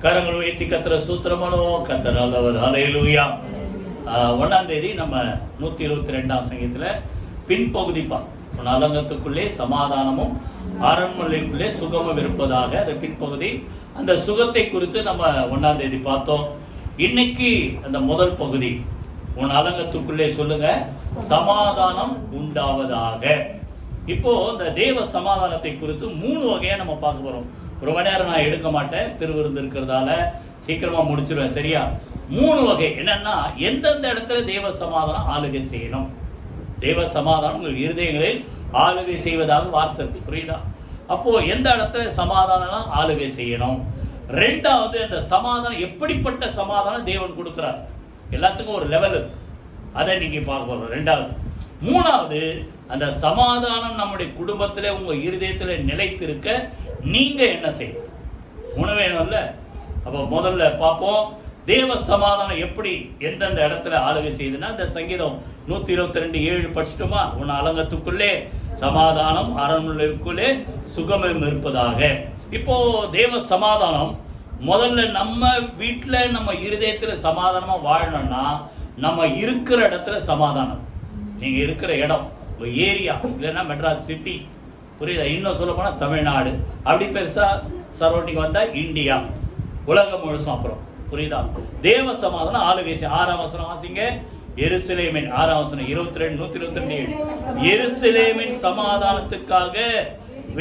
கரங்கள் உயர்த்தி கத்திர சூத்திரமானோ கத்திர நல்லவர். ஹல்லேலூயா. 1ஆம் தேதி நம்ம 122ஆம் சங்கீதத்துல பின்பகுதி உன் அலங்கத்துக்குள்ளே சமாதானமும் அரண்மனைக்குள்ளே சுகமும் இருப்பதாக. அந்த பின்பகுதி, அந்த சுகத்தை குறித்து நம்ம 1ஆம் தேதி பார்த்தோம். இன்னைக்கு அந்த முதல் பகுதி, உன் அலங்கத்துக்குள்ளே சொல்லுங்க சமாதானம் உண்டாவதாக. இப்போ இந்த தேவ சமாதானத்தை குறித்து 3 வகையா நம்ம பார்க்க போறோம். ரொம்ப நேரம் நான் எடுக்க மாட்டேன், திருவிருந்து இருக்கிறதால சீக்கிரமா முடிச்சிருவேன். சரியா? 3 வகை என்னன்னா, எந்தெந்த இடத்துல தேவ சமாதானம் ஆளுகை செய்யணும். தேவ சமாதானம் உங்கள் இருதயங்களில் ஆளுகை செய்வதாக வார்த்தை இருக்கு, புரியுதா? அப்போ எந்த இடத்துல சமாதானம் ஆளுகை செய்யணும். 2வது, அந்த சமாதானம் எப்படிப்பட்ட சமாதானம் தேவன் கொடுக்கிறார். எல்லாத்துக்கும் ஒரு லெவல் இருக்கு, அதை நீங்க பார்க்க போறோம். 2வது. 3வது, அந்த சமாதானம் நம்முடைய குடும்பத்துல உங்க இருதயத்துல நிலைத்திருக்க நீங்க என்ன செய்யணும். உணவு வேணும்ல. அப்போ முதல்ல பார்ப்போம், தேவ சமாதானம் எப்படி எந்தெந்த இடத்துல ஆளுகை செய்யுதுன்னா, இந்த சங்கீதம் 122:7 படிச்சுட்டோமா? உன் அலங்கத்துக்குள்ளே சமாதானம் அரண்மனைக்குள்ளே சுகமும் இருப்பதாக. இப்போ தேவ சமாதானம் முதல்ல நம்ம வீட்டில் நம்ம இருதயத்தில் சமாதானமா வாழணும்னா நம்ம இருக்கிற இடத்துல சமாதானம். நீங்க இருக்கிற இடம், ஏரியா, இல்லைன்னா மெட்ராஸ் சிட்டி, புரியுதா? இன்னும் சொல்ல போனா தமிழ்நாடு, அப்படி பெருசா சரௌண்டிங் வந்தா இந்தியா, உலகம் முழுசும். அப்புறம் புரியுதா? தேவ சமாதானம் ஆளுகை. 6ஆம் வசனம் வாசிங்க. எருசலேமின் 6ஆம் வசனம் 122 எருசலேமின் சமாதானத்துக்காக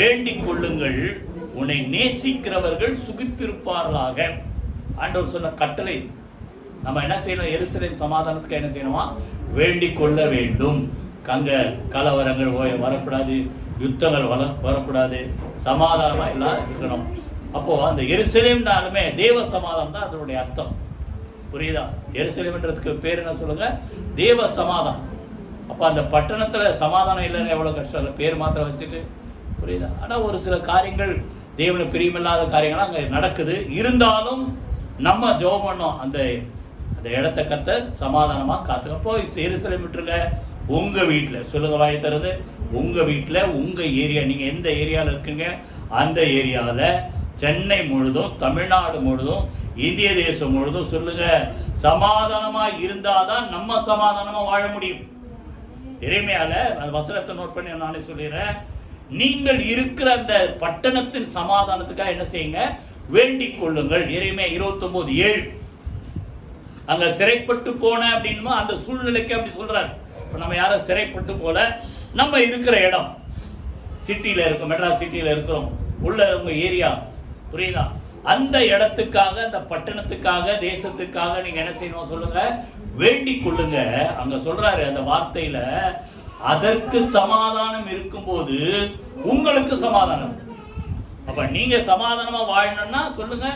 வேண்டிக் கொள்ளுங்கள், உன்னை நேசிக்கிறவர்கள் சுகித்திருப்பார்களாக. ஆண்டவர் சொன்ன கட்டளை. நம்ம என்ன செய்யணும்? எருசலேம் சமாதானத்துக்கு என்ன செய்யணுமா? வேண்டிக் கொள்ள வேண்டும். அங்க கலவரங்கள் வரக்கூடாது, யுத்தங்கள் வரக்கூடாது, சமாதானமா எல்லாம் இருக்கணும். அப்போ அந்த எருசலேம்னாலுமே தேவ சமாதானம் தான் அதனுடைய அர்த்தம், புரியுதா? எருசலேம்ன்றதுக்கு பேர் என்ன சொல்லுங்க? தேவ சமாதானம். அப்ப அந்த பட்டணத்துல சமாதானம் இல்லைன்னு எவ்வளவு கஷ்டம் இல்லை, பேர் மாத்திரம் வச்சுட்டு, புரியுதா? ஆனா ஒரு சில காரியங்கள், தேவனுக்கு பிரியமில்லாத காரியங்கள் அங்க நடக்குது. இருந்தாலும் நம்ம ஜெபம் பண்ணோம், அந்த இடத்த கத்த சமாதானமா காத்து. அப்போ எருசலேம் விட்டுருங்க. உங்க வீட்டுல சொல்லுங்க, வாயை தருது, உங்க வீட்டுல உங்க ஏரியா, நீங்க எந்த ஏரியால இருக்கீங்க அந்த ஏரியால, சென்னை முழுதும், தமிழ்நாடு முழுதும், இந்திய தேசம் முழுதும் சொல்லுங்க, சமாதானமா இருந்தாதான் நம்ம சமாதானமா வாழ முடியும். எரேமியால அந்த வசனத்தை நோட் பண்ணி நானே சொல்லிடுறேன். நீங்கள் இருக்கிற அந்த பட்டணத்தின் சமாதானத்துக்காக என்ன செய்யுங்க? வேண்டிக் கொள்ளுங்கள். எரேமியா 29:7. அங்க சிறைப்பட்டு போன அப்படின்னுமா அந்த சூழ்நிலைக்கு அப்படி சொல்றாரு. இப்போ நம்ம யாரும் சிறைப்பட்டு போல, நம்ம இருக்கிற இடம் சிட்டியில இருக்கோம், மெட்ராஸ் சிட்டியில இருக்கிறோம், உள்ள உங்க ஏரியா, புரியுதா? அந்த இடத்துக்காக, அந்த பட்டணத்துக்காக, தேசத்துக்காக நீங்க என்ன செய்யணும் சொல்லுங்க? வேண்டிக் கொள்ளுங்க. அங்க சொல்றாரு அந்த வார்த்தையில, அதற்கு சமாதானம் இருக்கும்போது உங்களுக்கு சமாதானம். அப்ப நீங்க சமாதானமா வாழணும்னா சொல்லுங்க,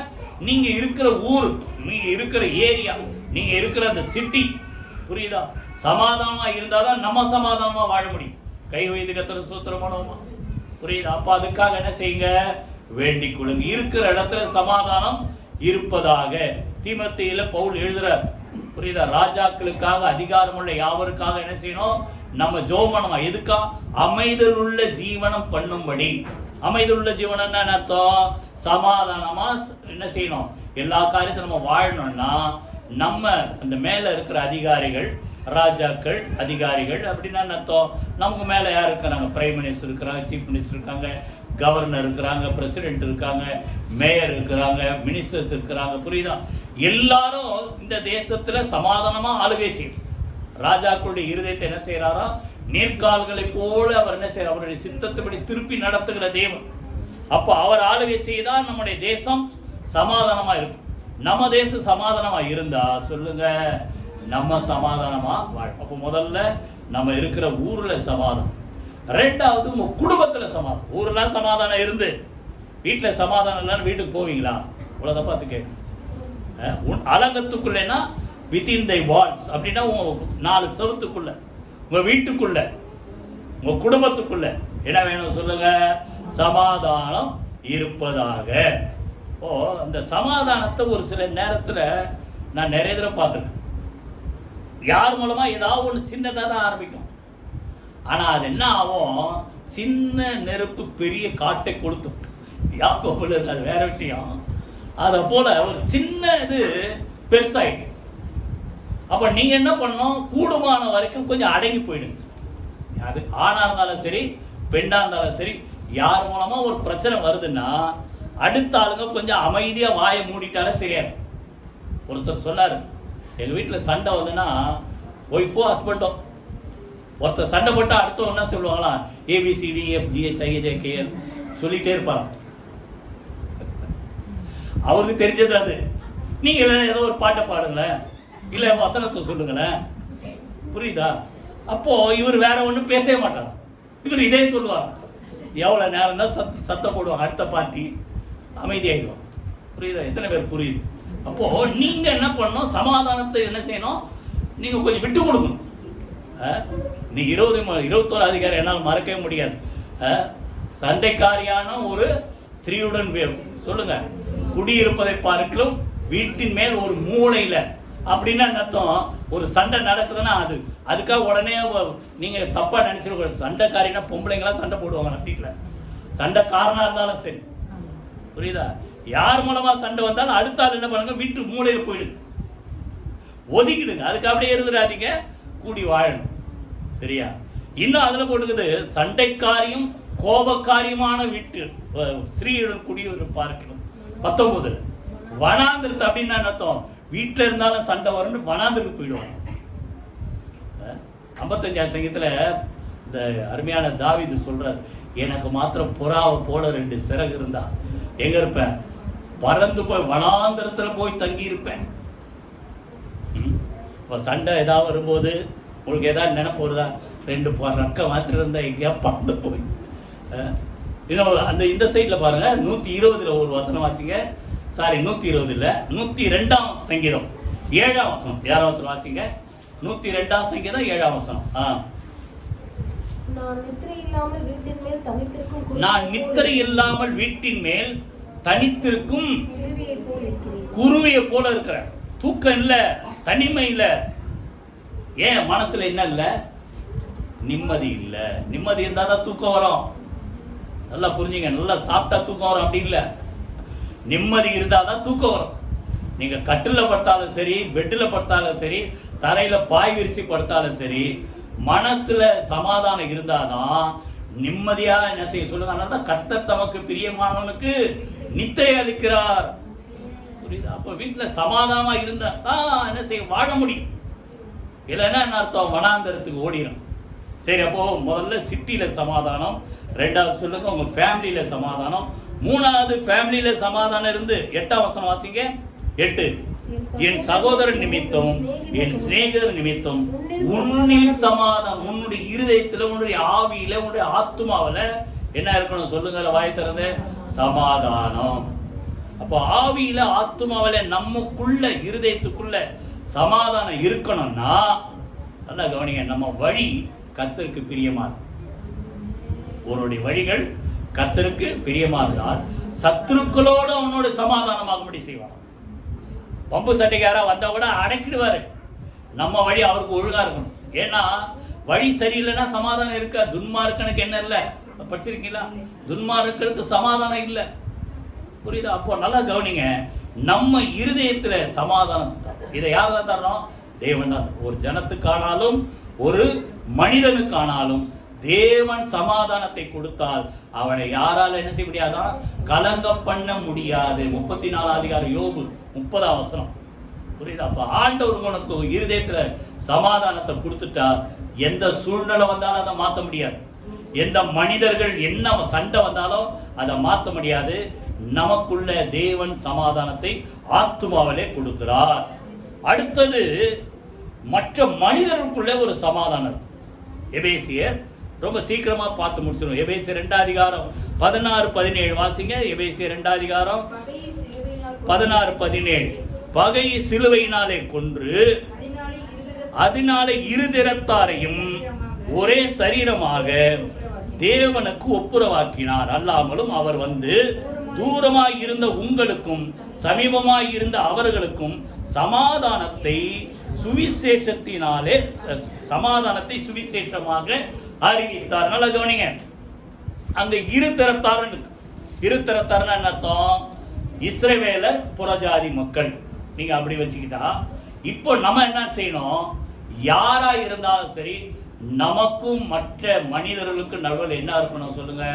நீங்க இருக்கிற ஊர், நீங்க இருக்கிற ஏரியா, நீங்க இருக்கிற அந்த சிட்டி, புரியுதா? சமாதானமா இருந்தாதான் நம்ம சமாதானமா வாழ முடியும். கை வைத்து கத்திர சூத்திரமானோமா, புரியுதா? அப்ப அதுக்காக என்ன செய்யுங்க? வேண்டிக் கொள்ளுங்க. இருக்கிற இடத்துல சமாதானம் இருப்பதாக. தீமோத்தேயுல பவுல் எழுதுறார், புரியுதா? ராஜாக்களுக்காக, அதிகாரமுள்ள யாவருக்காக என்ன செய்யணும்? நம்ம ஜெபம். எதுக்கா? அமைதல் உள்ள ஜீவனம் பண்ணும்படி. அமைதல் உள்ள ஜீவனம் என்ன அர்த்தம்? சமாதானமா என்ன செய்யணும்? எல்லா காரியத்தையும் நம்ம வாழணும்னா நம்ம அந்த மேல இருக்கிற அதிகாரிகள், ராஜாக்கள், அதிகாரிகள் அப்படின்னா அர்த்தம், நமக்கு மேல யார் இருக்கிறாங்க? பிரைம் மினிஸ்டர் இருக்கிறாங்க, சீஃப் மினிஸ்டர் இருக்காங்க, கவர்னர் இருக்கிறாங்க, பிரசிடென்ட் இருக்காங்க, மேயர் இருக்கிறாங்க, மினிஸ்டர்ஸ் இருக்கிறாங்க, புரியுதா? எல்லாரும் இந்த தேசத்துல சமாதானமா ஆளுகை செய்யும். ராஜாக்களுடைய இருதயத்தை என்ன செய்யறாரோ, நீர்கால்களை போல அவர் என்ன செய்யறார்? அவருடைய சித்தத்தைப்படி திருப்பி நடத்துகிற தேவன். அப்போ அவர் ஆளுகை செய்தால் நம்முடைய தேசம் சமாதானமா இருக்கும். நம்ம தேசம் சமாதானமா இருந்தா சொல்லுங்க, நம்ம சமாதானமா வாழும். அப்போ முதல்ல நம்ம இருக்கிற ஊர்ல சமாதானம். 2வது, உங்க குடும்பத்துல சமாதானம். ஊர்ல சமாதானம் இருந்து வீட்டுல சமாதானம் இல்லைன்னு வீட்டுக்கு போவீங்களா? இவ்வளவுதான் பார்த்து கேட்க. அலங்கத்துக்குள்ளேன்னா வித்தின் தை வால்ஸ் அப்படின்னா உங்க 4 செவத்துக்குள்ள, உங்க வீட்டுக்குள்ள, உங்க குடும்பத்துக்குள்ள என்ன வேணும் சொல்லுங்க? சமாதானம் இருப்பதாக. ஓ, அந்த சமாதானத்தை ஒரு சில நேரத்துல நான் நிறைய தடவை பார்த்துருக்கேன். யார் மூலமா ஏதாவது ஒன்று சின்னதாக தான் ஆரம்பிக்கும், ஆனா அது என்ன ஆகும்? சின்ன நெருப்பு பெரிய காட்டை கொடுத்து. யாக்கோபுல அது வேற விஷயம். அதை போல ஒரு சின்ன இது பெருசாயிடும். அப்ப நீங்க என்ன பண்ணணும், கூடுமான வரைக்கும் கொஞ்சம் அடங்கி போயிடுங்க. அது ஆணா இருந்தாலும் சரி பெண்ணா இருந்தாலும் சரி, யார் மூலமா ஒரு பிரச்சனை வருதுன்னா அடுத்த ஆளுங்க கொஞ்சம் அமைதியா வாயை மூடிட்டாலே சரியா இருக்கும். ஒருத்தர் சொன்னாரு, எங்க வீட்டுல சண்டை வந்துன்னா ஒய்ஃபோ ஹஸ்பண்டோ ஒருத்தர் சண்டை போட்டா அடுத்தவங்க என்ன சொல்லுவாங்களா, ABCDEFGHIJKL சொல்லிட்டே இருப்பாங்க. அவருக்கு தெரிஞ்சது அது. நீங்க ஏதோ ஒரு பாட்டை பாடுங்களேன், இல்ல வசனத்தை சொல்லுங்களேன், புரியுதா? அப்போ இவர் வேற ஒன்றும் பேசவே மாட்டார், இவர் இதே சொல்லுவார். எவ்வளவு நேரம் தான் சத்தம் போடுவாங்க, அடுத்த பார்ட்டி அமைதியாயிடுவாங்க. புரியுதா? எத்தனை பேர் புரியுது? அப்போ நீங்க என்ன பண்ணணும், சமாதானத்தை என்ன செய்யணும், நீங்க கொஞ்சம் விட்டு கொடுக்கணும். நீ 21 அதிகாரம் என்னால் மறக்கவே முடியாது. சண்டைக்காரியான ஒரு ஸ்திரீயுடன் சொல்லுங்க, குடியிருப்பதை பார்க்கலும் வீட்டின் மேல் ஒரு மூளையில அப்படின்னா அர்த்தம். ஒரு சண்டை நடக்குதுன்னா அதுக்காக உடனே நீங்க தப்பா நினைச்சிருக்க. சண்டைக்காரினா பொம்பளைங்களா சண்டை போடுவாங்க, அப்படி இல்லை. சண்டைக்காரனா இருந்தாலும் சரி, புரியுதா? யார் மூலமா சண்டை வந்தாலும் அடுத்த ஆள் என்ன பண்ணுங்க, வீட்டு மூளையில போயிடுங்க, ஒதுக்கிடுங்க. அதுக்கு அப்படியே இருந்துடாதீங்க, கூடி வாழணும். சரியா? இன்னும் அதுல போட்டுக்குது, சண்டைக்காரியும் கோபக்காரியுமான வீட்டு ஸ்ரீயுடன் குடியிருப்பதை பார்க்கணும். 19 வனாந்திரத்தை அப்படின்னு அர்த்தம், வீட்டில் இருந்தாலும் சண்டை வரும்னு வனாந்திரத்துக்கு போயிடுவாங்க. 55ஆம் சங்கீதத்துல இந்த அருமையான தாவீது சொல்றார், எனக்கு மாத்திரம் புறாவை போல 2 சிறகு இருந்தா எங்க இருப்பேன், பறந்து போய் வனாந்திரத்துல போய் தங்கி இருப்பேன். சண்டை ஏதாவது வரும்போது உங்களுக்கு ஏதாவது நினைப்பு வருதா, 2 ரெக்க மாத்திரம் இருந்தா எங்கேயா பறந்து போய். இன்னும் அந்த இந்த சைட்ல பாருங்க, 120 ஒரு வசனம் வாசிங்க. சாரி, 120 இல்ல, 102ஆம் சங்கீதம் 7ஆம் வசனம். யாராவது வாசிங்க, 102ஆம் சங்கீதம் 7ஆம் வசனம். நான் நித்திரை இல்லாமல் வீட்டின் மேல் தனித்திருக்கும் குருவியை போல இருக்கிறேன். தூக்கம் இல்ல, தனிமை இல்ல. ஏன் மனசுல என்ன இல்ல, நிம்மதி இல்ல. நிம்மதி இருந்தாதான் தூக்கம் வரும். நல்லா புரிஞ்சுங்க, நல்லா சாப்பிட்டா தூக்கம் வரும் அப்படி இல்ல, நிம்மதி இருந்தாதான் தூக்கம் வரும். நீங்க கட்டில படுத்தாலும் சரி, பெட்ல படுத்தாலும் சரி, தரையில பாய் விரிச்சு படுத்தாலும் சரி, மனசுல சமாதானம் இருந்தாதான் நிம்மதியா என்ன செய்ய சொல்லுங்க. அதனால கர்த்தர் தமக்கு பிரியமானவனுக்கு நித்திரை அளிக்கிறார். புரியுதா? அப்ப வீட்டுல சமாதானமா இருந்தா தான் என்ன செய்ய வாழ முடியும். இல்லைன்னா என்ன அர்த்தம், வனாந்தரத்துக்கு ஓடிடும். சரி, அப்போ முதல்ல சிட்டியில சமாதானம், 2வது சொல்லுங்க உங்க ஃபேமிலியில சமாதானம், 3வது ஃபேமிலியில சமாதானம் இருந்து 8ஆம் வசனம் வாசிங்க. 8 என் சகோதரன் நிமித்தம் என் சிநேகிதர் நிமித்தம் உன்னில் சமாதானம், உன்னுடைய இருதயத்துல, உன்னுடைய ஆவியில, உன்னுடைய ஆத்துமாவில என்ன இருக்கணும் சொல்லுங்க, வாய் திறந்து சமாதானம். அப்போ ஆவியில ஆத்துமாவில நமக்குள்ள இருதயத்துக்குள்ள சமாதானம் இருக்கணும்னா நல்லா கவனிங்க, நம்ம வழி கர்த்தருக்கு பிரியமா, உன்னுடைய வழிகள் கர்த்தருக்கு பிரியமா இருந்தால் சத்துருக்களோட உன்னோட சமாதானமாகும்படி செய்வார். பம்பு சண்டைக்காரா வந்தா கூட அடக்கிடுவாரு. நம்ம வழி அவருக்கு ஒழுங்கா இருக்கணும். ஏன்னா வழி சரியில்லைன்னா சமாதானம் இருக்க. துன்மார்க்கனுக்கு என்ன இல்லை படிச்சிருக்கீங்களா, துன்மார்க்கனுக்கு சமாதானம் இல்லை. புரியுதா? அப்போ நல்லா கவனிங்க, நம்ம இருதயத்துல சமாதானம் இதை யார் தான் தரணும், தேவன் தான். ஒரு ஜனத்துக்கானாலும் ஒரு மனிதனுக்கானாலும் தேவன் சமாதானத்தை கொடுத்தால் அவனை யாரால என்ன செய்ய முடியாதான், கலங்க பண்ண முடியாது. 34ஆம் அதிகாரம் யோபு 30ஆம் வசனம். புரியுதா? அப்ப ஆண்டவர் உனக்கு இருதயத்துல சமாதானத்தை கொடுத்துட்டா எந்த சூழ்நிலை வந்தாலும் அதை மாற்ற முடியாது. எந்த மனிதர்கள் என்ன சண்டை வந்தாலும் அதை மாற்ற முடியாது. நமக்குள்ள தேவன் சமாதானத்தை ஆத்துமாவிலே கொடுக்கிறார். அடுத்தது மற்ற மனிதர்களுக்குள்ள ஒரு சமாதானம். எபேசியர் ரொம்ப சீக்கிரமா பார்த்து முடிச்சிடும். எபேசியர் 2ஆம் அதிகாரம் 16-17 வாசிங்க. எபேசியர் 2ஆம் அதிகாரம் 16-17. பகையை சிலுவையினாலே கொன்று அதனாலே இருதிறத்தாரையும் ஒரே சரீரமாக தேவனுக்கு ஒப்புரவாக்கினார். அல்லாமலும் அவர் வந்து தூரமாய் இருந்த உங்களுக்கும் சமீபமாய் இருந்த அவர்களுக்கும் சமாதானத்தை சுவிசேஷமாக அறிவித்தார். நல்லா கவனிங்க, அங்க இருதரத்தார்னு என்ன அர்த்தம், இஸ்ரவேலர் புறஜாதி மக்கள். நீங்க அப்படி வச்சுக்கிட்டா இப்போ நம்ம என்ன செய்யணும், யாரா இருந்தாலும் சரி நமக்கும் மற்ற மனிதர்களுக்கும் நடுவில் என்ன இருக்கணும் சொல்லுங்க,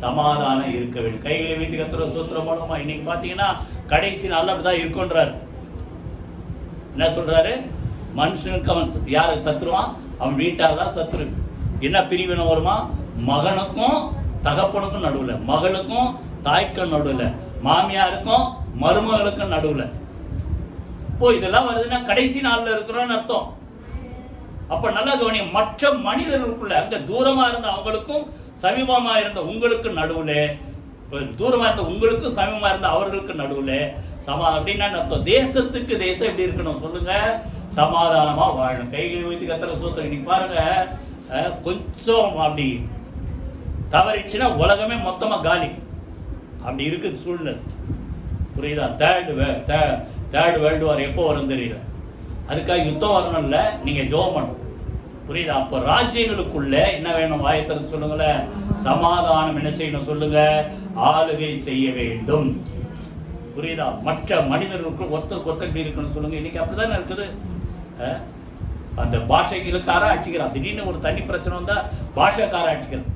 சமாதானம் இருக்க வேண்டும். கைகளை வைத்து கர்த்தரை ஸ்தோத்திரம் பண்ணுமா. இன்னைக்கு பாத்தீங்கன்னா கடைசி நாள் அப்படிதான் இருக்குன்றார். என்ன சொல்றாரு, மனுஷனுக்கு அவன் யாரு சத்துருவான், அவன் வீட்டார் தான் சத்துரு. என்ன பிரிவினை வருமா, மகனுக்கும் தகப்பனுக்கும் நடுவில், மகளுக்கும் தாய்க்கும் நடுவில், மாமியாருக்கும் மருமகளுக்கும் நடுவில். இப்போ இதெல்லாம் வருதுன்னா கடைசி நாள்ல இருக்கிறோம்னு அர்த்தம். அப்ப நல்லா கவனி, மற்ற மனிதர்களுக்குள்ள அங்க தூரமா இருந்த அவங்களுக்கும் சமீபமா இருந்த உங்களுக்கு நடுவுல, தூரமா இருந்த உங்களுக்கும் சமீபமா இருந்த அவர்களுக்கு நடுவுல அப்படின்னா அர்த்தம். தேசத்துக்கு தேசம் எப்படி இருக்கணும் சொல்லுங்க, சமாதானமா வாழணும். கைகளை வைத்து கர்த்தரை ஸ்தோத்திரம். இன்னைக்கு பாருங்க, கொஞ்சம் அப்படி தவறிச்சுன்னா உலகமே மொத்தமா காலி, அப்படி இருக்குது சூழ்நிலை. புரியுதா? தேர்ட் வேர்ல்டு வார் எப்போ வரும் தெரியல. அதுக்காக யுத்தம் வரணும்ல, நீங்க ஜெபம் பண்ணணும். புரியுதா? அப்ப ராஜ்யங்களுக்குள்ள என்ன வேணும், வாயத்திறந்து சொல்லுங்களேன், சமாதானம் என்ன செய்யணும் சொல்லுங்க, ஆளுகை செய்ய வேண்டும். புரியுதா? மற்ற மனிதர்களுக்கு ஒருத்தருக்கு ஒருத்தர் எப்படி இருக்கணும் சொல்லுங்க. இன்னைக்கு அப்படிதானே இருக்குது. அந்த பாஷைகளுக்கார அடிச்சுக்கிறான். திடீர்னு ஒரு தனி பிரச்சனை வந்தா பாஷைக்கார அடிச்சுக்கிறான்,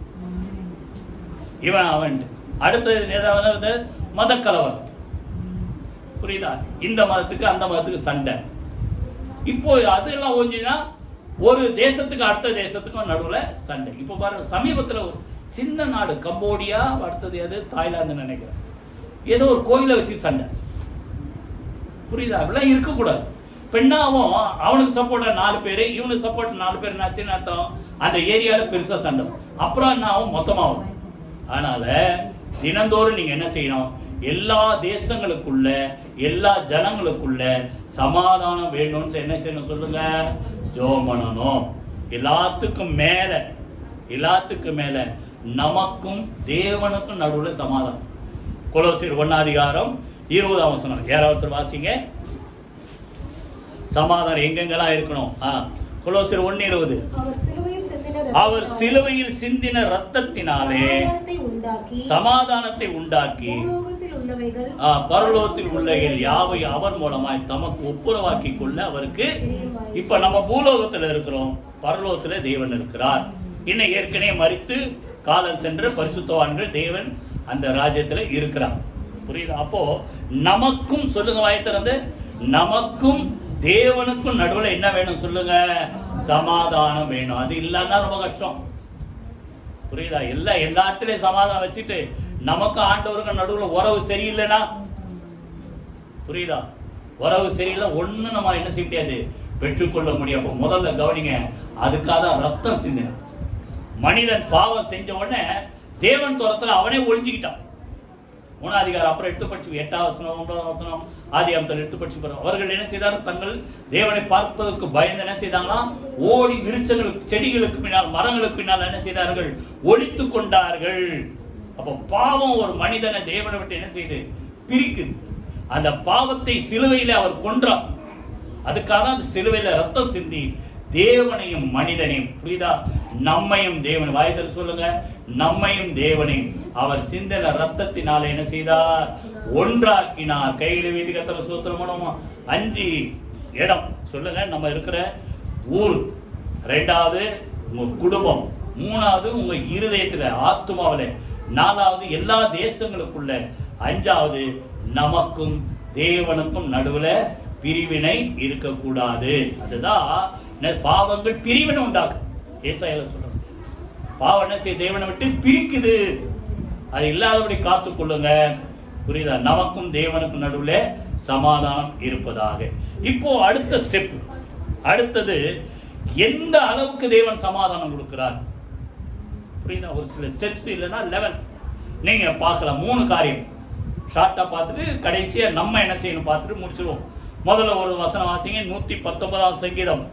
இவன் அவன். அடுத்தது ஏதாவது மத கலவரம். புரியுதா? இந்த மதத்துக்கு அந்த மதத்துக்கு சண்டை. இப்போ அதெல்லாம் ஒஞ்சுன்னா ஒரு தேசத்துக்கு அடுத்த தேசத்துக்கும் நடுவில் சண்டை. இப்போ பாருங்க, சமீபத்தில் ஒரு சின்ன நாடு கம்போடியா, அடுத்தது எது தாய்லாந்து நினைக்கிறேன், ஏதோ ஒரு கோயிலை வச்சு சண்டை. புரியுதா? அப்படிலாம் இருக்கக்கூடாது. பெண்ணாவும் அவனுக்கு சப்போர்ட்டா 4 பேர், இவனுக்கு சப்போர்ட் 4 பேர் என்னாச்சுன்னு அர்த்தம், அந்த ஏரியாவில் பெருசாக சண்டை. அப்புறம் என்ன ஆகும், மொத்தமாகும். அதனால தினந்தோறும் நீங்க என்ன செய்யணும், எல்லா தேசங்களுக்குள்ள எல்லா ஜனங்களுக்குள்ள சமாதானம் வேணும்னு என்ன செய்யணும் சொல்லுங்க, ஜெபம் பண்ணணும். எல்லாத்துக்கும் மேல நமக்கும் தேவனுக்கும் நடுவில் சமாதானம். கொலோசியர் 1:20 யாராவது வாசிங்க. சமாதானம் எங்கெங்கெல்லாம் இருக்கணும். கொலோசியர் 1:20 அவர் சிலுவையில் சிந்தின ரத்தத்தினாலே சமாதானத்தை உண்டாக்கி பரலோகத்தில் உள்ளவைகள் யாவை அவர் மூலமாய் தமக்கு ஒப்புரவாக்கி கொள்ள அவருக்கு. இப்ப நம்ம பூலோகத்துல இருக்கிறோம், பரலோகத்துல தேவன் இருக்கிறார். இன்னும் ஏற்கனவே மரித்து காலம் சென்ற பரிசுத்தவான்கள் தேவன் அந்த ராஜ்யத்துல இருக்கிறார். புரியுதா? அப்போ நமக்கும் சொல்லுங்க, வாய் திறந்து, நமக்கும் தேவனுக்கும் நடுவில் என்ன வேணும் சொல்லுங்க, சமாதானம் வேணும். அது இல்லைன்னா ரொம்ப கஷ்டம். புரியுதா? எல்லா இடத்துலயும் சமாதானம் வச்சுட்டு நமக்கு ஆண்டவருக்கு நடுவில் உறவு சரியில்லைன்னா, புரியுதா, உறவு சரியில்லை, ஒண்ணு நம்ம என்ன செய்ய முடியாது, பெற்றுக்கொள்ள முடியாது. முதல்ல கவனிங்க, அதுக்காக ரத்தம் சிந்தின மனிதன் பாவம் செஞ்ச உடனே தேவன் தோரத்துல அவனே ஒளிஞ்சுக்கிட்டான். 3 அதிகாரம் அப்புறம் எடுத்து படிச்சு 8ஆம் வசனம் 9ஆம் வசனம் ஆதியாகமத்தில் எடுத்து படிச்சு பாருங்க. அவர்கள் என்ன செய்தார்கள், தங்கள் தேவனை பார்ப்பதற்கு பயந்து என்ன செய்தாங்களா, ஓடி விருட்சங்களுக்கு செடிகளுக்கு பின்னால் மரங்களுக்கு பின்னால் என்ன செய்தார்கள், ஒளித்து கொண்டார்கள். அப்போ பாவம் ஒரு மனிதனை தேவனை விட்டு என்ன செய்து பிரிக்குது. அந்த பாவத்தை சிலுவையில அவர் கொன்றார். அதுக்காக அந்த சிலுவையில ரத்தம் சிந்தி தேவனையும் மனிதனையும், புரியுதா, நம்மையும் தேவன், வாய்தல் சொல்லுங்க, நம்மையும் தேவனையும் அவர் சிந்தின ரத்தத்தினால என்ன செய்தார், ஒன்றாக்கினார். கையில வீதி கத்தர சூத்திரம் பண்ணுவோமா. 5 இடம் சொல்லுங்க, நம்ம இருக்கிற ஊர், 2வது உங்க குடும்பம், 3வது உங்க இருதயத்துல ஆத்துமாவில, 4வது எல்லா தேசங்களுக்குள்ள, 5வது நமக்கும் தேவனுக்கும் நடுவுல பிரிவினை இருக்கக்கூடாது. அதுதான் பாவங்கள் பிரிவினை உண்டாக்கும். ஏசாயால சொல்றாங்க, பாவம் என்ன செய்ய, தேவனை விட்டு பிரிக்குது, அது இல்லாதபடி காத்துக்கொள்ளுங்க. புரியுதா? நமக்கும் தேவனுக்கும் நடுவுல சமாதானம் இருப்பதாக. இப்போ அடுத்த ஸ்டெப், அடுத்தது எந்த அளவுக்கு தேவன் சமாதானம் கொடுக்கிறார். புரியுதா? ஒரு சில ஸ்டெப்ஸ் இல்லைன்னா லெவல் நீங்க பார்க்கலாம். 3 காரியம் ஷார்ட்டா பார்த்துட்டு கடைசியா நம்ம என்ன செய்யணும் பார்த்துட்டு முடிச்சிருவோம். முதல்ல ஒரு வசனம் வாசிங்க. 119ஆம் சங்கீதம்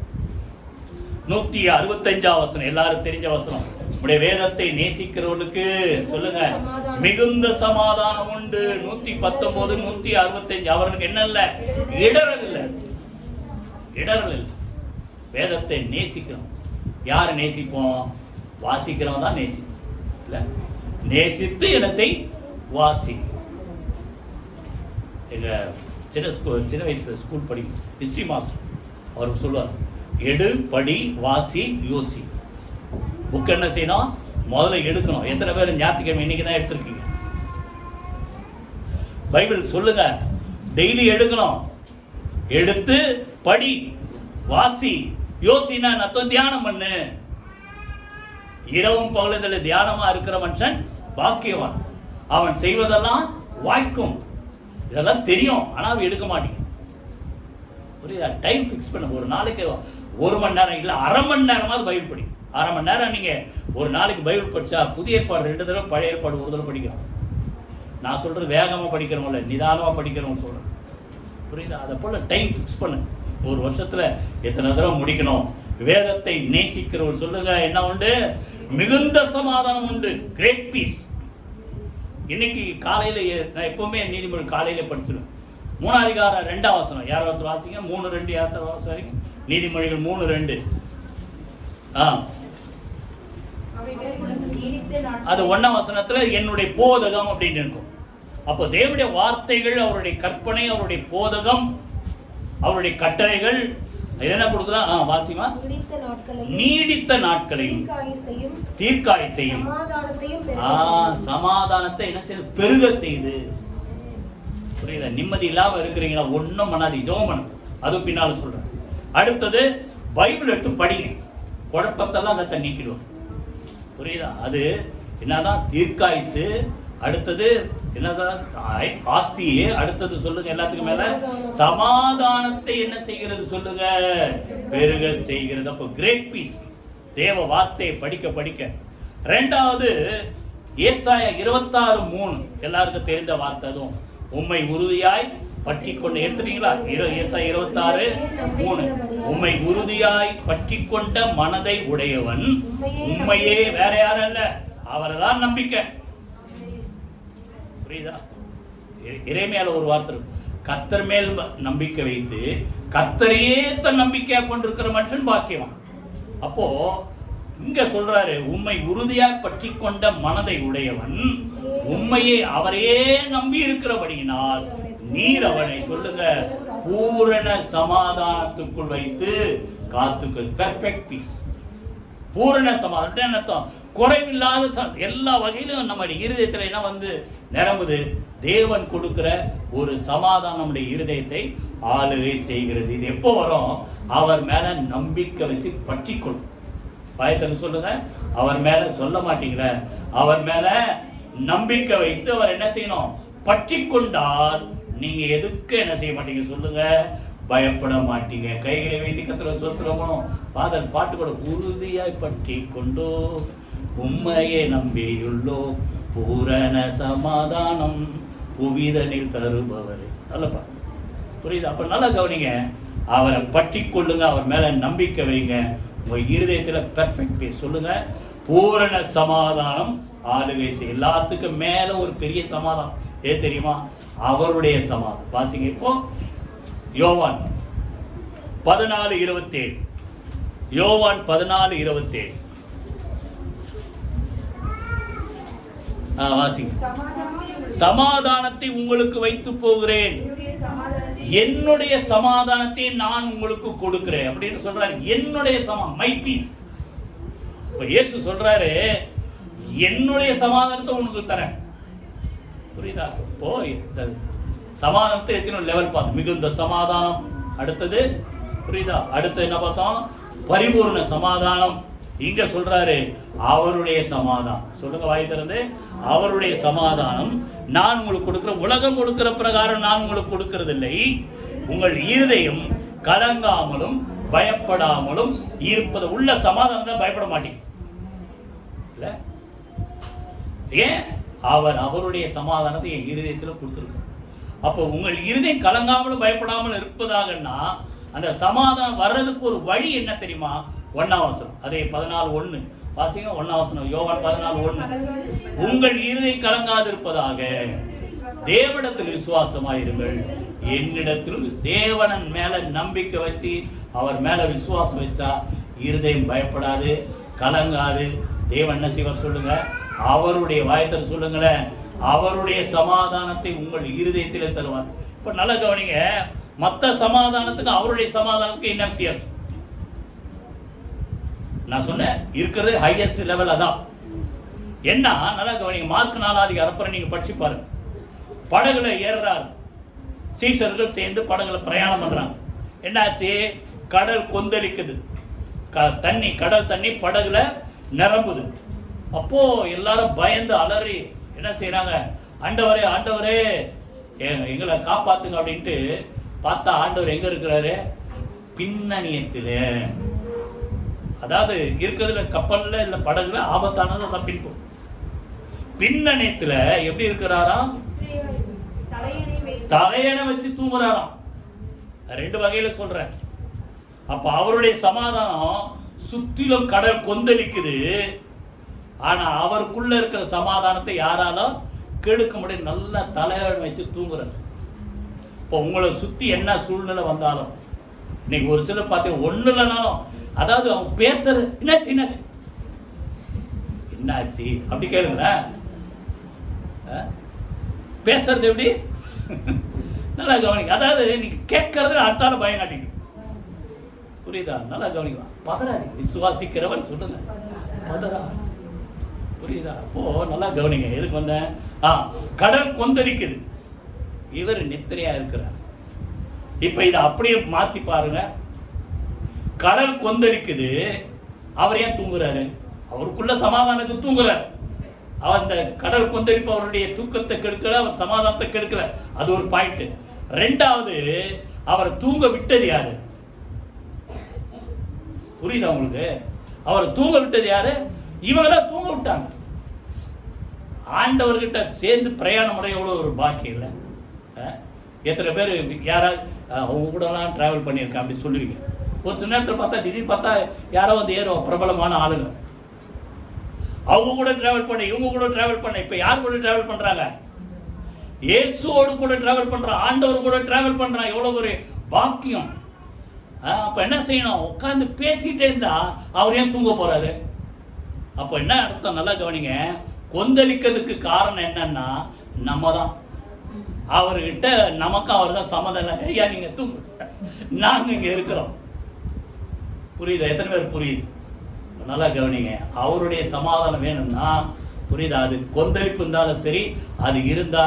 165ஆம் வசனம், எல்லாரும் தெரிஞ்ச வசனம். உடைய வேதத்தை நேசிக்கிறவர்களுக்கு சொல்லுங்க, மிகுந்த சமாதானம் உண்டு. 119 165 அவர்களுக்கு என்ன இல்ல, இடரல் இல்ல, இடரல் இல்லை. வேதத்தை நேசிக்கிறோம். யாரு நேசிப்போம், வாசிக்கிறவன் தான் நேசிப்போம். இல்ல, நேசித்து என்ன செய், வாசி. எங்கள் சின்ன வயசில் ஸ்கூல் படிக்கும் ஹிஸ்ட்ரி மாஸ்டர் அவர் சொல்லுவார், எடு, படி, வாசி, யோசி. புக் என்ன செய்யணும்? முதல்ல எடுக்கணும். எத்தனை பேர் ஞாயிற்றுக்கிழமை இன்னைக்கு தான் எடுத்திருக்கீங்க? பைபிள் சொல்லுங்க, டெய்லி எடுக்கணும். எடுத்து படி, வாசி, யோசினா நத்தம் தியானம் பண்ணு. இரவும் பகலுதில் தியானமா இருக்கிற மனுஷன் பாக்கியவான், அவன் செய்வதெல்லாம் வாய்க்கும். இதெல்லாம் தெரியும், ஆனால் அவன் எடுக்க மாட்டேங்க. புரியுதா? டைம் ஃபிக்ஸ் பண்ண, ஒரு நாளைக்கு 1 மணி நேரம் இல்லை 1/2 மணி நேரமாவது பைபிள் படி. 1/2 மணி நேரம் நீங்கள் ஒரு நாளைக்கு பைபிள் படித்தா புதிய ஏற்பாடு 2 தடவை, பழைய ஏற்பாடு 1 தடவை படிக்கிறோம். நான் சொல்கிறது வேகமாக படிக்கிறோம்ல, நிதானமாக படிக்கிறோம்னு சொல்கிறேன். புரியுதா? அதை போல் டைம் ஃபிக்ஸ் பண்ணு. ஒரு வருஷத்தில் எத்தனை தடவை முடிக்கணும். வேதத்தை நேசிக்கிறவர் சொல்லுங்க, என்ன உண்டு? மிகுந்த சமாதானம் உண்டு, கிரேட் பீஸ். இன்னைக்கு காலையில் நான் எப்பவுமே நீதிமொழி காலையில் படிச்சிடுவேன். 3ஆம் அதிகாரம் 2ஆம் வசனம். யாராவது வாசிங்க. 3:2 யாராவது வாசம் வரைக்கும். நீதிமொழிகள் 3:2. அது 1ஆம் வசனத்துல என்னுடைய போதகம் அப்படின்னு இருக்கும். அப்போ தேவனுடைய வார்த்தைகள், அவருடைய கற்பனை, அவருடைய போதகம், அவருடைய கட்டளைகள் என்ன கொடுக்குதா? வாசிமா. நீடித்த நாட்களையும் தீர்க்காய் செய்யும், சமாதானத்தை என்ன செய்யுது? பெருக செய்து. புரியுதா? நிம்மதி இல்லாம இருக்கிறீங்களா? ஒன்றும் பண்ணாது, ஜெபம் பண்ணு. அதுவும் பின்னால சொல்றேன். அடுத்தது பைபிள் எடுத்து படிங்க, குழப்பத்தெல்லாம் அதை நீக்கிடுவோம். புரியுதா? அது என்னதான் தீர்க்காயுசு, அடுத்தது என்னதான் ஆஸ்தியே, அடுத்தது சொல்லுங்க எல்லாத்துக்கும் மேல சமாதானத்தை என்ன செய்கிறது சொல்லுங்க? பெருக செய்கிறது. அப்போ கிரேட் பீஸ். தேவ வார்த்தையை படிக்க படிக்க. 2வது ஏசாயா 26:3 எல்லாருக்கும் தெரிந்த வார்த்தை. அதுவும் உம்மை உறுதியாய் பற்றி கொண்டு எடுத்துட்டீங்களா? ஏசாயா 26:3. உம்மை உறுதியாய் பற்றி கொண்ட மனதை உடையவன் உண்மையே, வேற யாரும் அல்ல, அவரை தான் நம்பிக்கை. புரியுதா? இறைமையால ஒரு வார்த்தை, கர்த்தர் மேல் நம்பிக்கை வைத்து கர்த்தரையே தன் நம்பிக்கையா கொண்டிருக்கிற மனுஷன் பாக்கியவான். அப்போ இங்க சொல்றாரு, உம்மை உறுதியாக பற்றி கொண்ட மனதை உடையவன் உண்மையே அவரையே நம்பி இருக்கிறபடியினால் நீர் அவனை சொல்லுங்க பூரண சமாதானத்துக்குள் வைத்து காத்துக்கு. Perfect peace. பூரண சமாதானம் அர்த்தம் குறைவில்லாத எல்லா வகையிலும் நம்முடைய இருதயத்தில் என்ன வந்து நிரம்புது? தேவன் கொடுக்கிற ஒரு சமாதானம் நம்முடைய இருதயத்தை ஆளுகை செய்கிறது. இது எப்போ வரும்? அவர் மேல நம்பிக்கை வச்சு பற்றிக்கொள்ளும். பயத்தில் சொல்லுங்க, அவர் மேல சொல்ல மாட்டீங்களே, அவர் மேல நம்பிக்கை வைத்து அவர் என்ன செய்யணும்? பற்றி கொண்டால் நீங்க எதுக்கு என்ன செய்ய மாட்டீங்க சொல்லுங்க? பயப்பட மாட்டீங்க. கைகளை வைத்து கர்த்தரை ஸ்தோத்திரமோ பாதல் பாட்டு கூட, உறுதியாய் பற்றி கொண்டோ உண்மையை நம்பியுள்ளோ பூரண சமாதானம் புவிதனில் தருபவர். நல்ல பாட்டு. புரியுது? அப்ப நல்லா கவனிங்க. அவரை பற்றி கொள்ளுங்க, அவர் மேல நம்பிக்கை வைங்க. உங்க இருதயத்துல பெர்ஃபெக்ட் பீஸ் சொல்லுங்க. பூரண சமாதானம் ஆளுகை செய்ய. எல்லாத்துக்கும் மேல ஒரு பெரிய சமாதானம் ஏ தெரியுமா? அவருடைய சமாதானம். வாசிங்க இப்போ யோவான் 14:27. யோவான் 14:27 வாசிங்க. சமாதானத்தை உங்களுக்கு வைத்து போகிறேன், என்னுடைய சமாதானத்தை நான் உங்களுக்கு கொடுக்கிறேன் அப்படின்னு சொல்றாரு. என்னுடைய மை பீஸ். இப்ப இயேசு சொல்றாரு, என்னுடைய சமாதானத்தை உங்களுக்கு தரேன். புரியுதா? இப்போ சமாதானத்தை எத்தனை லெவல் பார்த்தோம்? மிகுந்த சமாதானம். அடுத்தது புரியுதா? அடுத்து என்ன பார்த்தோம்? பரிபூர்ண சமாதானம். இங்க சொல்றாரு அவருடைய சமாதானம். சொல்லுங்க வாய் திறந்து, அவருடைய சமாதானம் நான் உங்களுக்கு கொடுக்கிற, உலகம் கொடுக்கிற பிரகாரம் நான் உங்களுக்கு கொடுக்கிறது இல்லை. உங்கள் இருதயம் கலங்காமலும் பயப்படாமலும் இருப்பது. உள்ள சமாதானம் தான், பயப்பட மாட்டீங்க. ஏன்? அவர் அவருடைய சமாதானத்தை என் இருதயத்தில் கொடுத்துருக்க. அப்போ உங்கள் இருதயம் கலங்காமலும் பயப்படாமல் இருப்பதாகன்னா அந்த சமாதானம் வர்றதுக்கு ஒரு வழி என்ன தெரியுமா? 1ஆம் வசனம். அதே 14:1 வாசிங்க. 1ஆம் வசனம் யோவான் 14:1. உங்கள் இருதயம் கலங்காது இருப்பதாக தேவனிடத்தில் விசுவாசமாயிருங்கள், என்னிடத்திலும். தேவனன் மேல நம்பிக்கை வச்சு அவர் மேல விசுவாசம் வச்சா இருதயம் பயப்படாது, கலங்காது. தேவன் என்ன செய்வார் சொல்லுங்க? அவருடைய வாயத்தில் சொல்லுங்களேன், அவருடைய சமாதானத்தை உங்கள் இருதயத்திலே தருவார். இப்போ நல்லா கவனிங்க, மற்ற சமாதானத்துக்கு அவருடைய சமாதானத்துக்கு என்ன வித்தியாசம்? நான் சொன்னேன் இருக்கிறது ஹையஸ்ட் லெவல். அதான் என்ன, நல்லா கவனிங்க. மார்க் 4 அப்புறம் நீங்க படிச்சு பாருங்க. படகுல ஏறுறாரு, சீஷர்கள் சேர்ந்து படகுல பிரயாணம் பண்றாங்க. என்னாச்சு? கடல் கொந்தளிக்குது, தண்ணி, கடல் தண்ணி படகுல நிரம்புது. அப்போ எல்லாரும் பயந்து அலறி என்ன செய்யறாங்க? ஆண்டவரே ஆண்டவரே எங்களை காப்பாத்துங்க அப்படின்ட்டு பார்த்தா ஆண்டவர் எங்க இருக்கிறாரு? பின்னணியத்தில். அதாவது இருக்கிறதுல கப்பல்ல இல்ல படகுல ஆபத்தானது தப்பிப்போம். பின்னணியத்துல எப்படி இருக்கிறாராம்? தலையணை வச்சு தூங்குறாராம். 2 வகையில சொல்றேன். அப்ப அவருடைய சமாதானம் சுத்திலும் கடல் கொந்தளிக்குது, ஆனா அவருக்குள்ள இருக்கிற சமாதானத்தை யாராலும் கெடுக்க முடியும். நல்லா தலையணை வச்சு தூங்குறாரு. இப்போ உங்களை சுத்தி என்ன சூழ்நிலை வந்தாலும், இன்னைக்கு ஒரு சிலர் பார்த்தீங்க ஒண்ணு இல்லைனாலும், அதாவது அவங்க பேசுறது என்னாச்சு என்னாச்சு என்னாச்சு அப்படி கேளுங்களேன். பேசுறது எப்படி? நல்லா கவனிங்க. அதாவது நீங்க கேட்கறதுல அடுத்தால பயம் காட்டிங்க. புரியுதா? நல்லா கவனிங்க. பதறாரு. விசுவாசிக்கிறவன் சொல்லுங்க, பதறா. புரியுதா? அப்போ நல்லா கவனிங்க. எதுக்கு வந்தேன்? கடல் கொந்தளிக்குது, இவர் நித்திரையா இருக்கிறார். இப்ப இதை அப்படியே மாத்தி பாருங்க. கடல் கொந்தளிக்குது, அவர் ஏன் தூங்குறாரு? அவருக்குள்ள சமாதானத்துக்கு தூங்குறாரு. அவர் அந்த கடல் கொந்தளிப்பு அவருடைய தூக்கத்தை கெடுக்கல, அவர் சமாதானத்தை கெடுக்கல. அது ஒரு பாயிண்ட். 2வது, அவர் தூங்க விட்டது யாரு? புரியுதா உங்களுக்கு? அவர் தூங்க விட்டது யாரு? இவங்க தான் தூங்க விட்டாங்க. ஆண்டவர்கிட்ட சேர்ந்து பிரயாண முறை எவ்வளோ ஒரு பாக்கியம் இல்லை? எத்தனை பேர் யாராவது அவங்க கூடலாம் டிராவல் பண்ணியிருக்கேன் அப்படி சொல்லுவீங்க. ஒரு சில நேரத்தில் பார்த்தா திடீர்னு பார்த்தா யாரோ வந்து ஏறும் பிரபலமான ஆளுங்க, அவங்க கூட டிராவல் பண்ண, இவங்க கூட டிராவல் பண்ண. இப்ப யார் கூட டிராவல் பண்றாங்க? இயேசுவோடு கூட டிராவல் பண்றான், ஆண்டவர் கூட டிராவல் பண்றான். எவ்வளவு ஒரு பாக்கியம்! அப்ப என்ன செய்யணும்? உட்கார்ந்து பேசிட்டே இருந்தா அவர் ஏன் தூங்க போறாரு? அப்ப என்ன அர்த்தம்? நல்லா கவனிங்க. கொந்தளிக்கிறதுக்கு காரணம் என்னன்னா நம்ம தான். அவர்கிட்ட நமக்கு அவர் தான் சம்மதம். ஐயா நீங்க தூங்க, நாங்க இங்க இருக்கிறோம். புரியுதா? எத்தனை பேர் புரியுது? நல்லா கவனிங்க. அவருடைய சமாதானம் வேணும்னா, புரியுதா? அது கொந்தளிப்பு இருந்தாலும் சரி, அது இருந்தா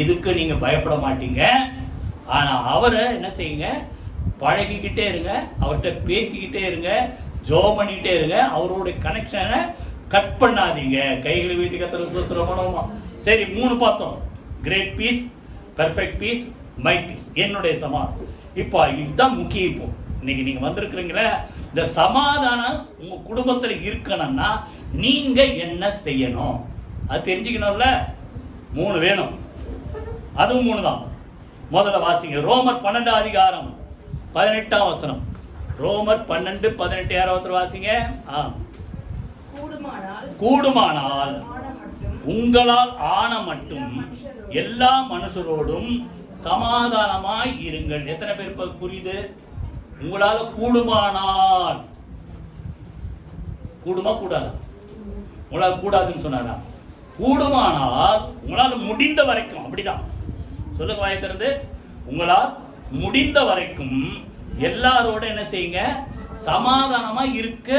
எதுக்கு நீங்க பயப்பட மாட்டீங்க. ஆனா அவரை என்ன செய்யுங்க? பழகிக்கிட்டே இருங்க, அவர்கிட்ட பேசிக்கிட்டே இருங்க, ஜெபம் பண்ணிக்கிட்டே இருங்க. அவருடைய கனெக்ஷனை கட் பண்ணாதீங்க. கைகளை வீட்டு கத்திர சூத்திரமா. சரி, 3 பார்த்தோம். Great peace, perfect peace, my peace, என்னுடைய சமாதானம். இப்போ இதுதான் முக்கியம். இப்போ இன்னைக்கு நீங்க வந்திருக்கிறீங்களே, இந்த சமாதானம் உங்க குடும்பத்தில் இருக்கணும்னா நீங்க என்ன செய்யணும் அது தெரிஞ்சுக்கணும்ல. 3 வேணும், அதுவும் 3 தான். முதல்ல வாசிங்க ரோமர் 12:18. ரோமர் 12:18 யாராவது வாசிங்க. கூடுமானால் உங்களால் ஆன மட்டும் எல்லா மனுஷரோடும் சமாதானமாய் இருங்கள். எத்தனை பேர் புரியுது? உங்களால கூடுமானால், கூடுமா கூடாதா? உங்களால் கூடாதுன்னு சொன்னாரா? கூடுமானால் உங்களால் முடிந்த வரைக்கும், அப்படிதான் சொல்லுங்க வாயை திறந்து. உங்களால் முடிந்த வரைக்கும் எல்லாரோட என்ன செய்யுங்க? சமாதானமா இருக்க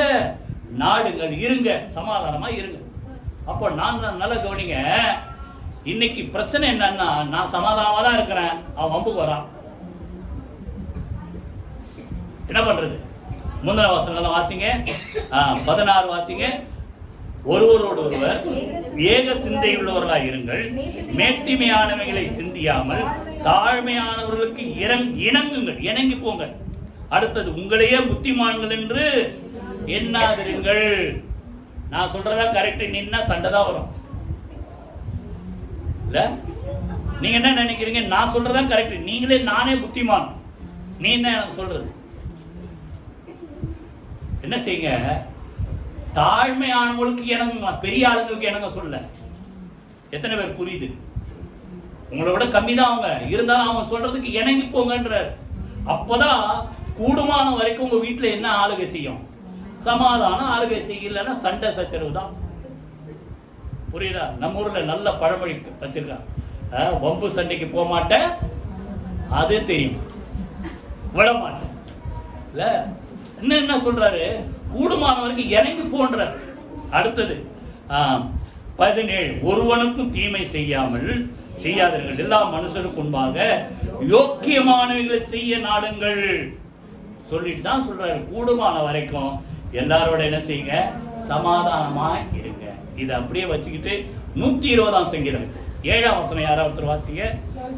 நாடுங்கள், இருங்க, சமாதானமா இருங்க. அப்போ நான் நல்லா கவனிங்க. இன்னைக்கு பிரச்சனை என்னன்னா, நான் சமாதானமா தான் இருக்கிறேன், அவன் வம்புக்கு வரான். என்ன பண்றது? முந்தின வசனம் வாசிங்க, 16 வாசிங்க. ஒருவரோடு ஒருவர் ஏக சிந்தை உள்ளவர்களாய் இருங்கள், மேட்டிமையானவைகளை சிந்தியாமல் தாழ்மையானவர்களுக்கு இணங்குங்கள், இணங்கி போங்க. அடுத்தது, உங்களையே புத்திமான்கள் என்று எண்ணாதிருங்கள். நான் சொல்றதா கரெக்ட், நின்னா சண்டை தான் வரும் இல்ல? நீங்க என்ன நினைக்கிறீங்க? நான் சொல்றதா கரெக்ட், நீங்களே நானே புத்திமான், நீ என்ன எனக்கு சொல்றது? என்ன செய்யுங்க? தாழ்மையானவங்களுக்கு இணங்குங்க, பெரிய ஆளுங்களுக்கு இணங்க சொல்ல. எத்தனை பேர் புரியுது? உங்களோட கம்மி தான் அவங்க, இருந்தாலும் அவங்க சொல்றதுக்கு இணங்கி போங்கன்ற. அப்பதான் கூடுமான வரைக்கும் உங்க வீட்டுல என்ன ஆளுகை செய்யும்? சமாதானம் ஆளுகை செய்யலன்னா சண்டை சச்சரவு தான். புரியுதா? நம்ம ஊர்ல நல்ல பழமொழி வச்சிருக்காங்க, வம்பு சண்டைக்கு போக மாட்டேன், அது தெரியும், விட மாட்டேன். இல்ல என்ன சொல்றாரு, கூடுமானவருக்கு இறங்கி போன்றார். அடுத்தது 17, ஒருவனுக்கும் தீமை செய்யாதீர்கள், எல்லா மனுஷனுக்கு முன்பாக யோக்கியமானவைகளை செய்ய நாடுங்கள் சொல்லிட்டு தான் சொல்றாரு. கூடுமான வரைக்கும் எல்லாரோட என்ன செய்யுங்க, சமாதானமா இருங்க. இதை அப்படியே வச்சுக்கிட்டு 120ஆம் சங்கீதம் 7ஆம் வசனம் யாராவது வாசிங்க.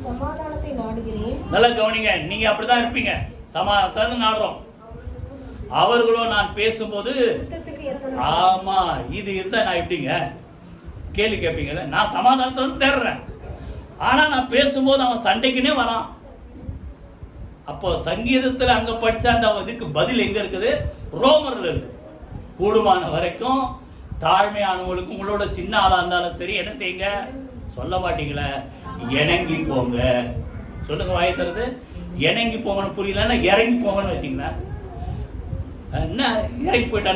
சமாதானத்தை நாடுகிறேன். நல்லா கவனிங்க, நீங்க அப்படிதான் இருப்பீங்க, சமாதானத்தை நாடுறோம். அவர்களோ நான் பேசும்போது ஆமா இது இருந்தா நான் எப்படிங்க கேள்வி கேட்பீங்கல்ல. நான் சமாதானத்தை வந்து தேடுறேன், ஆனா நான் பேசும்போது அவன் சண்டைக்குன்னே வரான். அப்போ சங்கீதத்தில் அங்க படிச்ச அந்த இதுக்கு பதில் எங்க இருக்குது, ரோமர்ல இருக்கு. கூடுமான வரைக்கும் தாழ்மையானவங்களுக்கு, உங்களோட சின்ன ஆளா இருந்தாலும் சரி, என்ன செய்யுங்க, சொல்ல மாட்டீங்களே, இணங்கி போங்க. சொல்லுங்க, வாயை தருது. இணங்கி போங்கன்னு புரியலன்னா இறங்கி போங்கன்னு வச்சிங்களா. என்ன இறங்கி போயிட்டா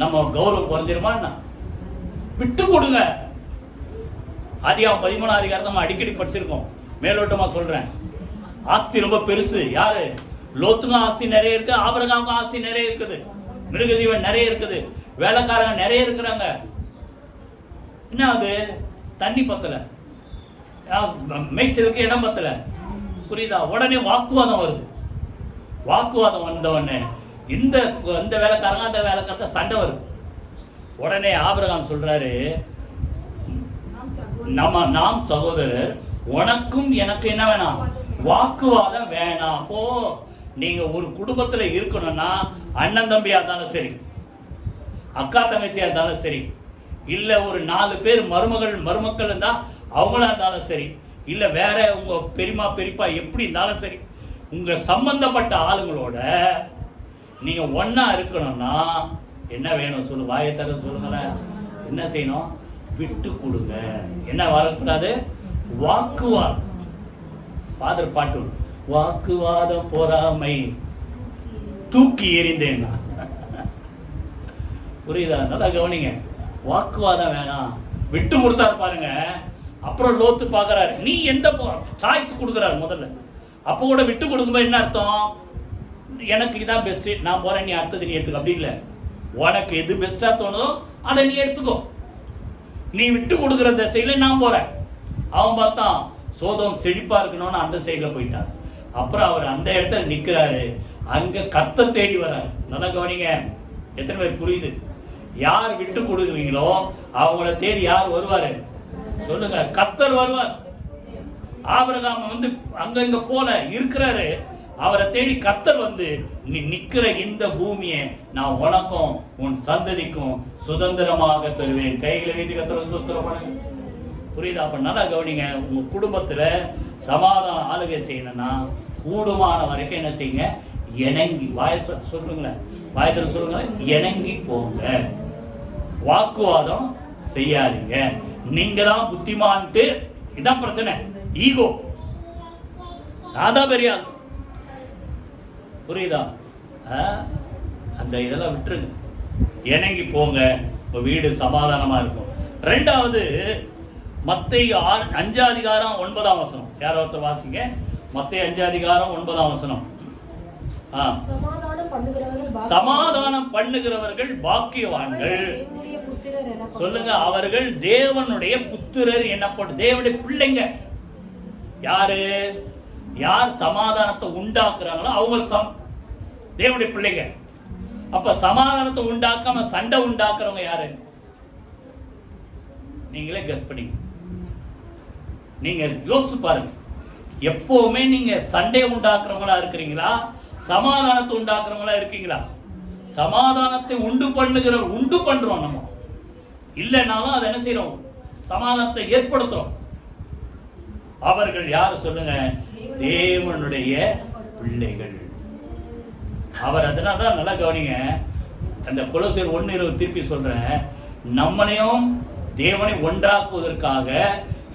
நம்ம கௌரவம் குறைஞ்சிருமா? விட்டு கொடுங்க. ஆதியாகமம் 13ஆம் அதிகாரத்தை நம்ம அடிக்கடி படிச்சிருக்கோம், மேலோட்டமா சொல்றேன். ஆஸ்தி ரொம்ப பெருசு. யாரு? லோத்துக்கும் ஆஸ்தி நிறைய இருக்கு, ஆபிரகாமுக்கும் ஆஸ்தி நிறைய இருக்குது, மிருகஜீவன் நிறைய இருக்குது, வேலைக்காரங்க நிறைய இருக்கிறாங்க. என்ன அது, தண்ணி பத்தல, மேய்ச்சலுக்கு இடம் பத்தல, புரியுதா? உடனே வாக்குவாதம் வருது. வாக்குவாதம் வந்த உடனே இந்த வேலைக்காரங்க அந்த வேலைக்காரங்க சண்டை வருது. உடனே ஆபிரகாம் சொல்றாரு, நாம் சகோதரர், உனக்கும் எனக்கு என்ன வேணாம், வாக்குவாதம் வேணாம். அப்போ நீங்க ஒரு குடும்பத்துல இருக்கணும்னா, அண்ணன் தம்பியா இருந்தாலும் சரி, அக்கா தங்கச்சியா இருந்தாலும் சரி, இல்ல ஒரு 4 பேர் மருமக்கள் இருந்தா அவங்களா இருந்தாலும் சரி, இல்ல வேற உங்க பெரியமா பெரியப்பா எப்படி இருந்தாலும் சரி, உங்க சம்பந்தப்பட்ட ஆளுங்களோட நீங்க ஒன்னா இருக்கணும்னா என்ன வேணும் சொல்லு, வாயை தர சொல்லுங்களேன். என்ன செய்யணும்? விட்டு கொடுங்க. என்ன வரக்கூடாது? வாக்குவாதம். ஃபாதர் பாட்டு, வாக்குவாதம் பொறாமை தூக்கி எறிந்தேன். புரியுதா? நல்லா கவனிங்க. வாக்குவாதம் வேணாம், விட்டு கொடுத்தாரு பாருங்க. அப்புறம் லோத்து பாக்குறாரு, நீ எந்த சாய்ஸ் கொடுக்குறாரு முதல்ல. அப்போ கூட விட்டு கொடுக்கும்போது என்ன அர்த்தம், எனக்கு இதான் பெஸ்ட், நான் போறேன், நீ அடுத்தது நீ எடுத்துக்க. அப்படி இல்லை, உனக்கு எது பெஸ்டா தோணுதோ அதை நீ எடுத்துக்கோ. நீ விட்டு கொடுக்குற திசையில நான் போறேன். அவன் பார்த்தான் சோதோம் செழிப்பா இருக்கணும்னு அந்த சைட்ல போயிட்டான். அப்புறம் அவர் அந்த இடத்துல நிக்கிறாரு, அங்க கர்த்தர் தேடி வர்றாரு. நல்லா கவனிங்க, எத்தனை பேர் புரியுது? யார் விட்டு கொடுக்குறீங்களோ அவங்கள தேடி யார் வருவாரு சொல்லுங்க? கர்த்தர் வருவார். ஆபிரகாம் வந்து அங்க போல இருக்கிறாரு, அவரை தேடி கர்த்தர் வந்து, நீ நிக்கிற இந்த பூமியை நான் உனக்கும் உன் சந்ததிக்கும் சுதந்திரமாக தருவேன், கைகளை வைத்து கர்த்தர் சுதந்திரம். புரியுதா? அப்ப நல்லா கவனிங்க, உங்க குடும்பத்துல சமாதான ஆளுகை செய்யணும்னா கூடுமான வரைக்கும் என்ன செய்யுங்க, இணங்கி, சொல்லுங்களேன், வாயத்துல சொல்லுங்களேன், இணங்கி போங்க. வாக்குவாதம் செய்யாதீங்க. நீங்க தான் புத்திமான்ட்டு, இதான் பிரச்சனை, ஈகோ. நான் தான் பெரிய, புரியுதா? அந்த இதெல்லாம் விட்டுருங்க, இணங்கி போங்க, உங்க வீடு சமாதானமா இருக்கும். 2வது மத்தேயு 5ஆம் அதிகாரம் 9ஆம் வசனம். யாரோ ஒருத்தர் வாசிங்க. மத்தேயு 5ஆம் அதிகாரம் 9ஆம் வசனம். சமாதானம் பண்ணுகிறவர்கள் பாக்கியவான்கள். சொல்லுங்க, அவர்கள் தேவனுடைய புத்திரர் என்னப்படும். தேவனுடைய பிள்ளைங்க யாரு? யார் சமாதானத்தை உண்டாக்குறாங்களோ அவங்க தேவனுடைய பிள்ளைங்க. அப்ப சமாதானத்தை உண்டாக்காம சண்டை உண்டாக்குறவங்க யாரு? நீங்களே கெஸ் பண்ணி நீங்க யோசிச்சு பாருங்க. எப்பவுமே நீங்க சண்டை உண்டாக்குறவங்களா இருக்கிறீங்களா, சமாதானத்தை உண்டாக்குறவங்களா இருக்கீங்களா? சமாதானத்தை உண்டு பண்றோம் நம்ம, இல்லைனாலும் அதை என்ன செய்யறோம், சமாதானத்தை ஏற்படுத்துறோம். அவர்கள் யாரு சொல்லுங்க? தேவனுடைய பிள்ளைகள். அவர் அதனால்தான் நல்லா கவனிங்க, அந்த கொலோசியர் 1:20 திருப்பி சொல்றேன், நம்மளையும் தேவனை ஒன்றாக்குவதற்காக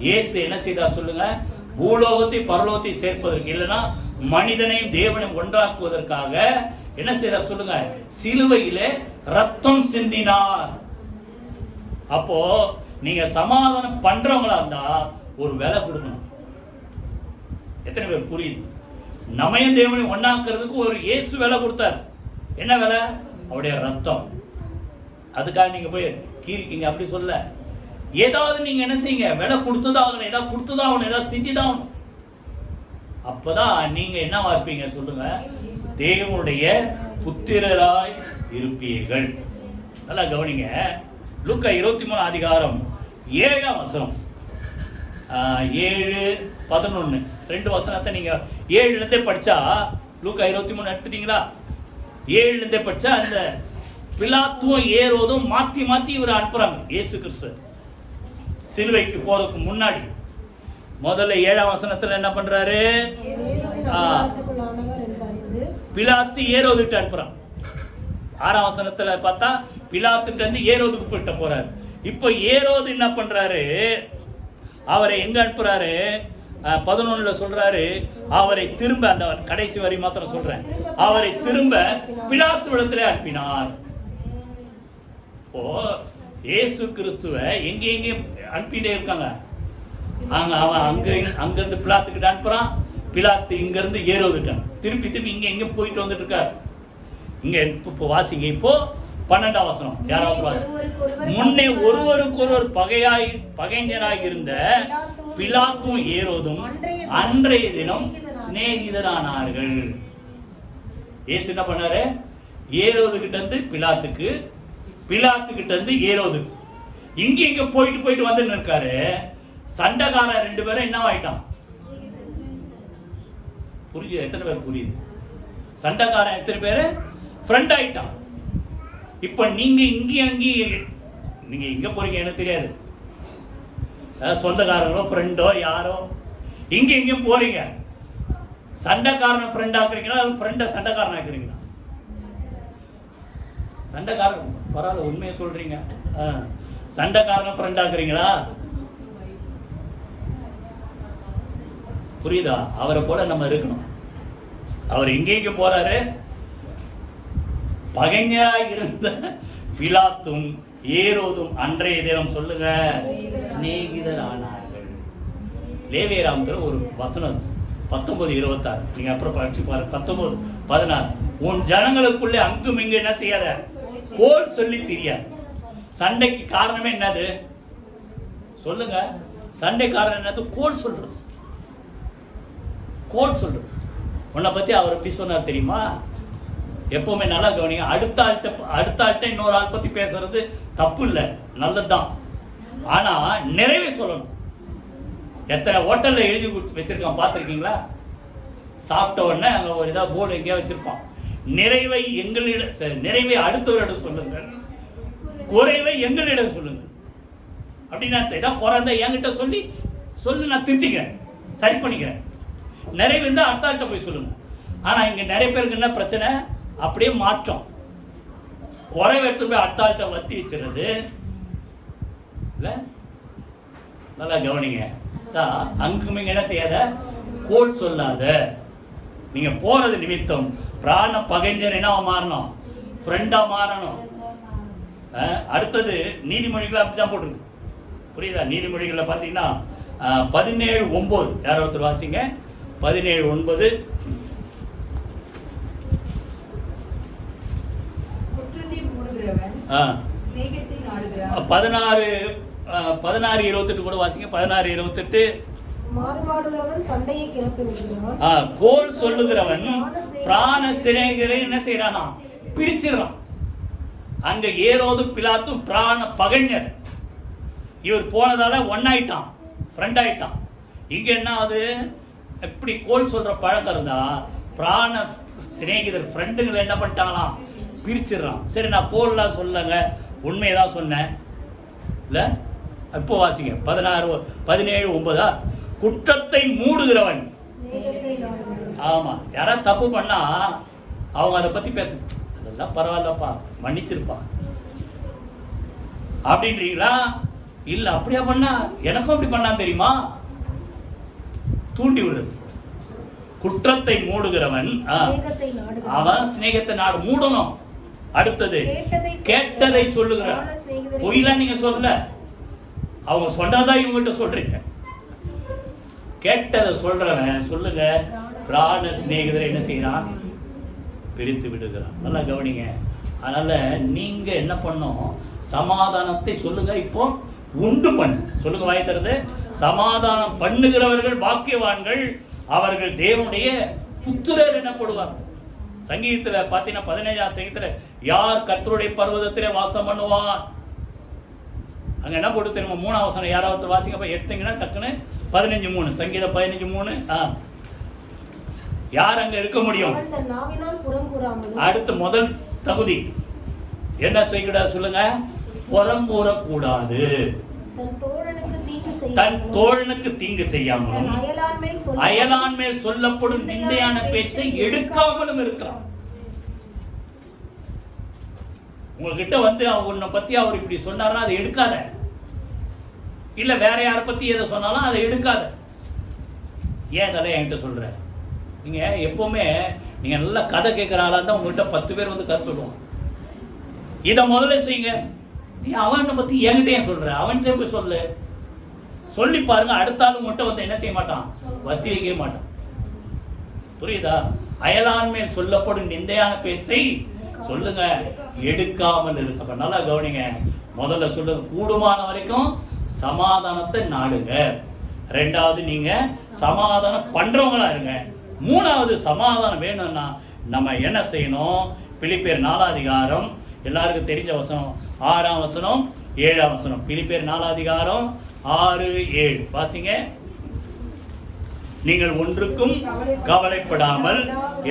இயேசு என்ன செய்தார் சொல்லுங்க? பூலோகத்தை பரலோகத்தை சேர்ப்பதற்கு, இல்லைன்னா மனிதனையும் தேவனையும் ஒன்றாக்குவதற்காக என்ன செய்தார் சொல்லுங்க? சிலுவையிலே ரத்தம் சிந்தினார். அப்போ நீங்க சமாதானம் பண்றவங்களா இருந்தா ஒரு விலை கொடுக்கணும். எத்தனை பேர் புரியுது? நம்மையும் தேவனையும் ஒண்ணாக்குறதுக்கு ஒரு இயேசு விலை கொடுத்தார். என்ன விலை? அவருடைய ரத்தம். அதுக்காக நீங்க போய் கீரிக்கீங்க அப்படி சொல்ல. ஏதாவது நீங்க என்ன செய்யுங்க, விலை கொடுத்துதான், ஏதாவது கொடுத்துதான், ஏதாவது செஞ்சுதான். அப்பதான் நீங்க என்னவா இருப்பீங்க சொல்லுங்க? தேவனுடைய புத்திரராய் இருப்பீர்கள். நல்லா கவனிங்க. லூக்கா 23 அதிகாரம் 7ஆம் வசனம், 7:11 2 வசனத்தை நீங்க 7ல படிச்சா, லூக்கா 23 எடுத்துட்டீங்களா? 7ல படிச்சா அந்த பிலாத்துவும் ஏரோதும் மாத்தி மாத்தி இவரை அனுப்புறாங்க. இயேசு கிறிஸ்து சிலுவைக்கு போறதுக்கு முன்னாடி முதல்ல 7ஆம் வசனத்துல என்ன பண்றாரு? பிலாத்து ஏரோதுட்டு அனுப்புறான். 6ஆம் வசனத்துல பார்த்தா பிலாத்துட்டு இருந்து ஏரோதுக்கு போயிட்ட போறாரு. இப்போ ஏரோது என்ன பண்றாரு? அவரை எங்க அனுப்புறாரு? 11ல சொல்றாரு, அவரை திரும்ப, அந்த கடைசி வரி மாத்திரம் சொல்றேன், அவரை திரும்ப பிலாத்து இடத்துல அனுப்பினார். இப்போ இயேசு கிறிஸ்துவை எங்க அனுப்பிட்டே இருக்காங்க. அவன் அங்கிருந்து பிலாத்துக்கிட்ட அனுப்புறான், பிலாத்து இங்க இருந்து ஏரோதுட்டான், திருப்பி இங்க போயிட்டு வந்துட்டு இருக்காரு. இங்க இப்போ வாசிங்க. இப்போ 12ஆம் வசனம், யாராவது வாசி. முன்னே ஒருவருக்கொருவர் பகைஞராய் இருந்த பிலாத்தும் ஏரோதும் அன்றைய தினம் சிநேகிதரானார்கள். இயேசு என்ன பண்ணாரு? ஏரோது கிட்ட இருந்து பிலாத்துக்கு, பிலாத்து கிட்ட இருந்து ஏரோது, இங்க போயிட்டு வந்து இருக்காரு. சண்டைக்காரன் 2 பேரும் என்ன ஆயிட்டான்? புரியுது? எத்தனை பேர் புரியுது? சண்டைக்காரன் எத்தனை பேரு ஃப்ரெண்ட் ஆயிட்டான். இப்ப நீங்க நீங்க எங்க போறீங்க எனக்கு தெரியாது, சொந்தக்காரங்களோ ஃப்ரெண்டோ யாரோ இங்க போறீங்க. சண்டைக்காரனை ஃப்ரெண்ட் ஆக்குறீங்களா, ஃப்ரெண்ட சண்டைக்காரன் ஆக்குறீங்களா? சண்டைக்காரன் பரவாயில்ல, உண்மையை சொல்றீங்க. சண்டைக்காரனை ஃப்ரெண்ட் ஆக்குறீங்களா? புரியுதா? அவரை போல நம்ம இருக்கணும். அவர் எங்க போறாரு? பகைஞராய் இருந்த பிலாத்தும் ஏரோதும் அன்றைய தினம் சொல்லுங்க சிநேகிதரானார்கள். லேவியராமத்துல ஒரு வசனம் 19:26 நீங்க அப்புறம் படிச்சு பாருங்க. 19:16 உன் ஜனங்களுக்குள்ளே அங்கும் இங்கு என்ன செய்யாத, கோல் சொல்லி தெரியாது. சண்டைக்கு காரணமே என்னது சொல்லுங்க? சண்டை காரணம் என்னது? கோல் சொல்றது. கோல் சொல்றது. உன்னை பத்தி அவர் எப்படி சொன்னார் தெரியுமா? எப்பவுமே நல்லா கவனிங்க. அடுத்த ஆள்கிட்ட இன்னொரு ஆள் பத்தி பேசுறது தப்பு இல்லை, நல்லதுதான். ஆனா நிறைவே சொல்லணும். எத்தனை ஹோட்டல்ல எழுதி வச்சிருக்கான் பார்த்துருக்கீங்களா? சாப்பிட்ட உடனே அங்க ஒரு ஏதாவது போர்டு எங்கேயா வச்சிருப்பான், நிறைவை நிறைவை அடுத்தவரிடம் சொல்லுங்கள், குறைவை எங்களிடம் சொல்லுங்கள். அப்படின்னா ஏதாவது குறைந்த என்கிட்ட சொல்லி நான் திருத்திக்கிறேன், சரி பண்ணிக்கிறேன். நிறைவு இருந்தால் அடுத்த ஆள்கிட்ட போய் சொல்லுங்க. ஆனா இங்க நிறைய பேருக்கு என்ன பிரச்சனை? அப்படியே மாற்றம், குறைவை எடுத்து போய் அடுத்த ஆள்கிட்ட வத்தி வச்சிருது இல்ல. நல்லா கவனிங்க. அங்கும் இங்க என்ன செய்யாத, கோல் சொல்லாத. நீங்க போறது நிமித்தம் பிராண பகைஞர் என்ன மாறணும்? ஃப்ரெண்டா மாறணும். அடுத்தது நீதிமொழிகள் அப்படிதான் போட்டிருக்கு. புரியுதா? நீதிமொழிகளை பார்த்தீங்கன்னா 17:9 யாரோ ஒருத்தர் வாசிங்க. 17:9 16:28 கூட வாசிங்க. 16:28 கோல் சொல்லுகிறவன் பிராண சிநேகிதரை என்ன செய்யறானா? பிரிச்சிடறான். அங்க ஏரோது பிலாத்தும் பிராண பகைஞர். இவர் போனதால ஒன்னாயிட்டான், ஃப்ரெண்ட் ஆயிட்டான். இங்க என்ன ஆகுது? எப்படி கோல் சொல்ற பழக்கம் இருந்தா பிராண சிநேகிதர் ஃப்ரெண்டுங்களை என்ன பண்ணிட்டாங்களாம்? பிரிச்சிடறான். சரி, நான் கோல்லாம் சொல்லங்க, உண்மையதான் சொன்னேன் இல்ல. இப்போ வாசிங்க 17:9 குற்றத்தை மூடுகிறவன். ஆமா, யாராவது தப்பு பண்ணா அவங்க அதை பத்தி பேச, அதெல்லாம் பரவாயில்லப்பா, மன்னிச்சிருப்பா அப்படின்றீங்களா? இல்ல அப்படியா பண்ணா, எனக்கும் அப்படி பண்ணா தெரியுமா? தூண்டி விடுறது. குற்றத்தை மூடுகிறவன் அவன் சிநேகத்தை நாடு மூடணும். அடுத்தது கேட்டதை சொல்லுகிறான். பொய்லாம் நீங்க சொல்ல, அவங்க சொன்னதா இவங்ககிட்ட சொல்றீங்க. கேட்டதை சொல்றவன் சொல்லுங்க பிராண சிநேகிதரை என்ன செய்யறான்? பிரித்து விடுகிறான். நல்லா கவனிங்க. அதனால நீங்க என்ன பண்ணும்? சமாதானத்தை சொல்லுங்க. இப்போ உண்டு பண்ணு. சொல்லுங்க வாய் தருது. சமாதானம் பண்ணுகிறவர்கள் பாக்கியவான்கள், அவர்கள் தேவனுடைய புத்திரர் எனப்படுவார். சங்கீதத்துல பாத்தீங்கன்னா 15ஆம் சங்கீதத்துல யார் கர்த்தருடைய பர்வதத்திலே வாசம் பண்ணுவார்? அங்க என்ன போட்டு தெரியுமா? 3ஆம் வசனம் யாராவது வாசிங்க எடுத்தீங்கன்னா டக்குன்னு 15:3 சங்கீதம் 15:3. யார் அங்க இருக்க முடியும்? அடுத்து முதல் தகுதி என்ன செய்யக்கூடாது சொல்லுங்க? புறம்பூறக்கூடாது. தன் தோழனுக்கு தீங்கு செய்யாமலும் அயலான் மேல் சொல்லப்படும் நிந்தையான பேச்சை எடுக்காமலும் இருக்கிறான். உங்ககிட்ட வந்து உன்னை பத்தி அவர் இப்படி சொன்னார்னா அதை எடுக்காத. இல்ல வேற யாரை பத்தி எதை சொன்னாலும் அதை எடுக்காத. ஏன் இதெல்லாம் என்கிட்ட சொல்ற? நீங்க எப்பவுமே நீங்க நல்லா கதை கேட்கிற ஆளா இருந்தா உங்ககிட்ட 10 பேர் வந்து கதை சொல்லுவான். இதை முதல்ல செய்யுங்க. நீ அவனை பத்தி என்கிட்ட ஏன் சொல்ற? அவன்கிட்ட போய் சொல்லு. சொல்லி பாருங்க. அடுத்த ஆளு மட்டும் வந்து என்ன செய்ய மாட்டான்? வத்தி வைக்கவே மாட்டான். புரியுதா? அயலான் மேல் சொல்லப்படும் நிந்தையான பேச்சை சொல்லுங்க, எடுக்காமல் இருக்கு. அப்ப நல்லா கவனிங்க. முதல்ல சொல்லுங்க, கூடுமான வரைக்கும் சமாதானத்தை நாடுங்க. ரெண்டாவது நீங்க சமாதானம் பண்றவங்களா இருங்க. மூணாவது சமாதானம் வேணும்னா நம்ம என்ன செய்யணும்? பிலிப்பியர் 4ஆம் அதிகாரம், எல்லாருக்கும் தெரிஞ்ச வசனம், 6ஆம் வசனம் 7ஆம் வசனம். பிலிப்பியர் 4ஆம் அதிகாரம் 6, 7 வாசிங்க. நீங்கள் ஒன்றுக்கும் கவலைப்படாமல்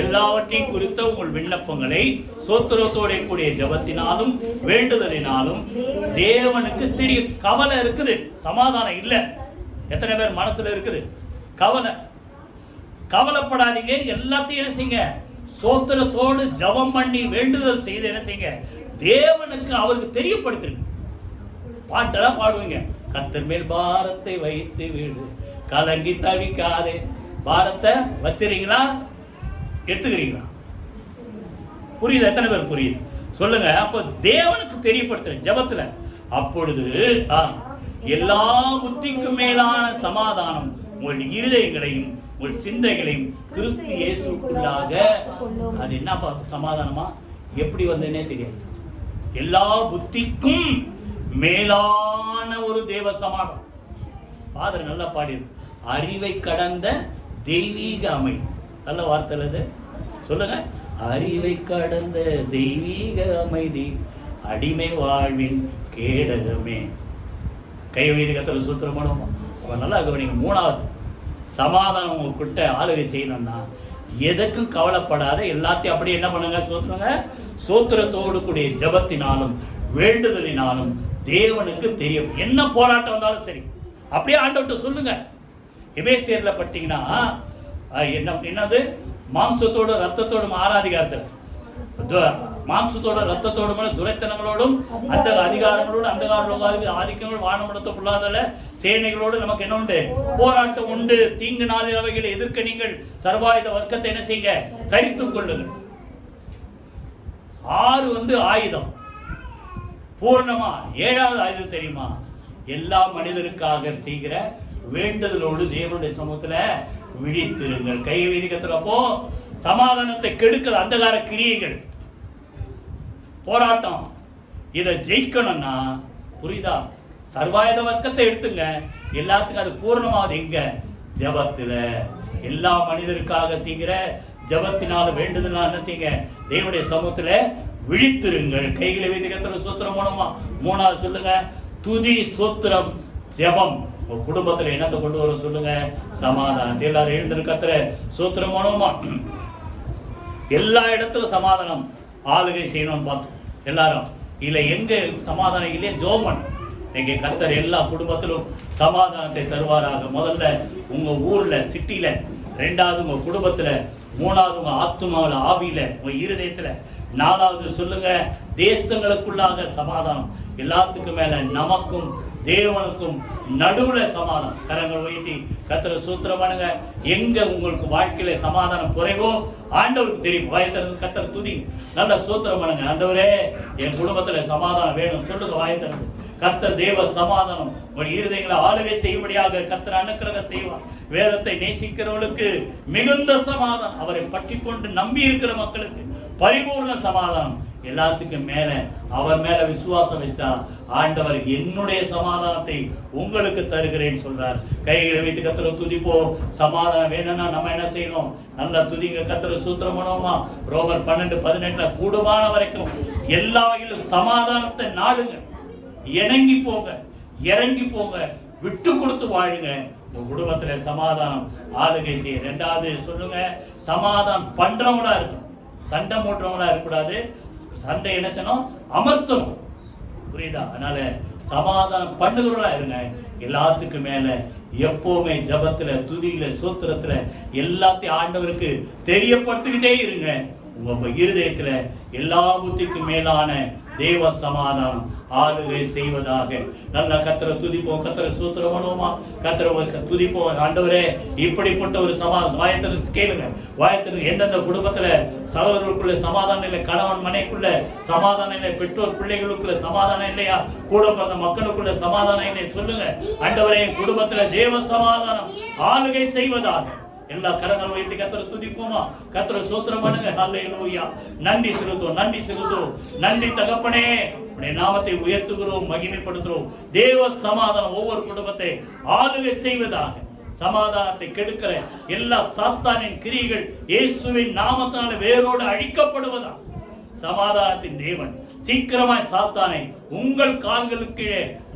எல்லாவற்றையும் குறித்த உங்கள் விண்ணப்பங்களை சோத்திரத்தோட கூடிய ஜெபத்தினாலும் வேண்டுதலினாலும் தேவனுக்கு தெரியும். கவலை இருக்குது, சமாதானம் இல்லை. எத்தனை பேர் மனசுல இருக்குது கவலை? கவலைப்படாதீங்க. எல்லாத்தையும் என்ன செய்யுங்க? சோத்திரத்தோடு ஜெபம் பண்ணி வேண்டுதல் செய்து என்ன செய்யுங்க? தேவனுக்கு அவருக்கு தெரியப்படுத்துங்க. பாட்டெல்லாம் பாடுவீங்க. கர்த்தர் மேல் பாரத்தை வைத்து விடு, கலங்கி தவிக்காதே. பாரத்தை வச்சிருக்கீங்களா? எடுத்துக்கிறீங்களா? புரியுது? எத்தனை பேர் புரியுது சொல்லுங்க. அப்ப தேவனுக்கு தெரியப்படுத்துற ஜெபத்துல. அப்பொழுது எல்லா புத்திக்கும் மேலான சமாதானம் உங்கள் இருதயங்களையும் உங்கள் சிந்தைகளையும் கிறிஸ்து இயேசுக்குள்ளாக. அது என்ன சமாதானமா? எப்படி வந்ததுன்னே தெரியாது. எல்லா புத்திக்கும் மேலான ஒரு தேவ சமாதானம். ஃபாதர் நல்லா பாடியிருக்கு. அறிவை கடந்த தெய்வீக அமைதி. நல்ல வார்த்தை அது. சொல்லுங்க. அறிவை கடந்த தெய்வீக அமைதி அடிமை வாழ்வின் கேடகமே. கைவீதி கத்தல சூத்திரமான நல்லா கவனிங்க. மூணாவது சமாதானம் உங்ககிட்ட ஆளுகை செய்யணும்னா எதுக்கும் கவலைப்படாத. எல்லாத்தையும் அப்படியே என்ன பண்ணுங்க? சோத்துருங்க. சோத்திரத்தோடு கூடிய ஜெபத்தினாலும் வேண்டுதலினாலும் தேவனுக்கு தெரியும். என்ன போராட்டம் வந்தாலும் சரி அப்படியே ஆண்டவர்கிட்ட சொல்லுங்க. எபேசியர்ல பார்த்தீங்கன்னா என்னது? மாம்சத்தோடு ரத்தத்தோடும் 6ஆம் அதிகாரத்தில் மாம்சத்தோட ரத்தத்தோடும் துரைத்தனங்களோடும் அந்த அதிகாரங்களோடு அந்தகார ஆதிக்கங்கள் வானமடத்த புல்லாதல சேனைகளோடு நமக்கு என்ன உண்டு? போராட்டம் உண்டு. தீங்கு நாளில் அவைகளை எதிர்க்க நீங்கள் சர்வாயுத வர்க்கத்தை என்ன செய்யுங்க? தரித்துக் கொள்ளுங்கள். 6 ஆயுதம் பூர்ணமா. 7வது ஆயுதம் தெரியுமா? எல்லா மனிதருக்காக செய்கிற வேண்டுதலோடு தேவனுடைய சமூகத்துல விழித்திருங்கள். கை விதிக்கிறப்போ சமாதானத்தை கெடுக்கிற அந்தகார கிரியைகள், போராட்டம், இதை ஜெயிக்கணும்னா புரியுதா? சர்வாயுத வர்க்கத்தை எடுத்துங்க. எல்லாத்துக்கும் அது பூர்ணமாவது எங்க? ஜெபத்துல. எல்லா மனிதருக்காக செய்கிற ஜெபத்தினால வேண்டுதலால் என்ன செய்யுங்க? தேவனுடைய சமூகத்துல விழித்திருங்கள். கைகளை வைத்து சூத்திரம் மூலமா. 3வது சொல்லுங்க, துதி சூத்திரம் ஜெபம். உங்க குடும்பத்துல என்னத்தை கொண்டு வரும் சொல்லுங்க? சமாதானம். எல்லாரும் எழுந்திரு கத்துற சூத்திரம் மூலமா. எல்லா இடத்துல சமாதானம் ஆளுகை செய்யணும்னு பார்த்தோம் எல்லாரும். இல்ல எங்க சமாதானம் இல்லையே ஜோமன். எங்க கர்த்தர் எல்லா குடும்பத்திலும் சமாதானத்தை தருவாராக. முதல்ல உங்க ஊர்ல சிட்டில, 2வது உங்க குடும்பத்துல, 3வது உங்க ஆத்துமாவில ஆவியில உங்க இருதயத்துல, 4வது சொல்லுங்க தேசங்களுக்குள்ளாக சமாதானம். எல்லாத்துக்கும் மேல நமக்கும் தேவனுக்கும் நடுவுல சமாதானம். கரங்கள் வைத்தி கர்த்தரை சூத்திரம் பண்ணுங்க. எங்க உங்களுக்கு வாழ்க்கையில சமாதானம் குறைவோ ஆண்டவருக்கு தெரியும். வாயத்திறந்து கர்த்தரை துதி நல்ல சூத்திரம் பண்ணுங்க. ஆண்டவரே என் குடும்பத்துல சமாதானம் வேணும் சொல்லுங்க. வாயத்திறந்து கர்த்தர் தேவ சமாதானம் உங்கள் இருதயங்களை ஆளுகை செய்யும்படியாக கர்த்தர் அனுக்கிரகம் செய்வார். வேதத்தை நேசிக்கிறவர்களுக்கு மிகுந்த சமாதானம், அவரை பற்றி கொண்டு நம்பி இருக்கிற மக்களுக்கு பரிபூர்ண சமாதானம். எல்லாத்துக்கும் மேல அவர் மேல விசுவாசம் வச்சா ஆண்டவர் என்னுடைய சமாதானத்தை உங்களுக்கு தருகிறேன் சொல்றார். கைகளை வைத்து கர்த்தரை துதிப்போம். சமாதானம் வேணும்னா நம்ம என்ன செய்யணும்? நல்லா துதிங்க, கர்த்தரை சூத்திரம் பண்ணுவோமா? ரோமர் 12:18 கூடுமான வரைக்கும் எல்லா வகையிலும் சமாதானத்தை நாடுங்க, இணங்கி போங்க, இறங்கி போங்க, விட்டு கொடுத்து வாழுங்க. உங்க குடும்பத்துல சமாதானம் ஆளுகை செய்ய. ரெண்டாவது சொல்லுங்க, சமாதானம் பண்றவங்களா இருக்கும், சண்டை மூட்டுறவங்களா இருக்கக்கூடாது. சண்டை என்ன செய்யணும்? அமர்த்தணும். புரியுதா? அதனால சமாதானம் பண்ணுகிறவங்களா இருங்க. எல்லாத்துக்கும் மேல எப்பவுமே ஜபத்துல, துதியில, சூத்திரத்துல எல்லாத்தையும் ஆண்டவருக்கு தெரியப்படுத்திக்கிட்டே இருங்க. உங்க இருதயத்துல எல்லா புத்திக்கும் மேலான தேவ சமாதானம் ஆளுகை செய்வதாக. நல்ல கர்த்தரை துதிப்போம், கர்த்தரை சூத்திரம் பண்ணுவோமா? கர்த்தரை துதிப்போம். ஆண்டவரே, இப்படிப்பட்ட ஒரு சமாதானம் வாயத்திற்கு கேளுங்க. வாயத்திற்கு எந்தெந்த குடும்பத்துல சகோதரர்களுக்குள்ள சமாதானம் இல்லை, கணவன் மனைக்குள்ள சமாதானம் இல்லை, பெற்றோர் பிள்ளைகளுக்குள்ள சமாதானம் இல்லையா, கூட பிறந்த மக்களுக்குள்ள சமாதானம் இல்லை, சொல்லுங்க. ஆண்டவரே, குடும்பத்துல தேவ சமாதானம் ஆளுகை செய்வதாக. எல்லா கரங்கள் வைத்து கர்த்தரை துதிப்போமா? கர்த்தரை சூத்திரம் பண்ணுங்க. ஹல்லேலூயா. நன்றி செலுத்துவோம், நன்றி செலுத்துவோம். நன்றி தகப்பனே, உம்முடைய நாமத்தை உயர்த்துகிறோம், மகிமைப்படுத்துகிறோம். தேவ சமாதானம் ஒவ்வொரு குடும்பத்தை ஆளுகை செய்வதாக. சமாதானத்தை கெடுக்கிற எல்லா சாத்தானின் கிரியைகள் இயேசுவின் நாமத்தால் வேரோடு அழிக்கப்படுவதா. சமாதானத்தின் தேவன் சீக்கிரமாய் சாத்தானை உங்கள் கால்களுக்கு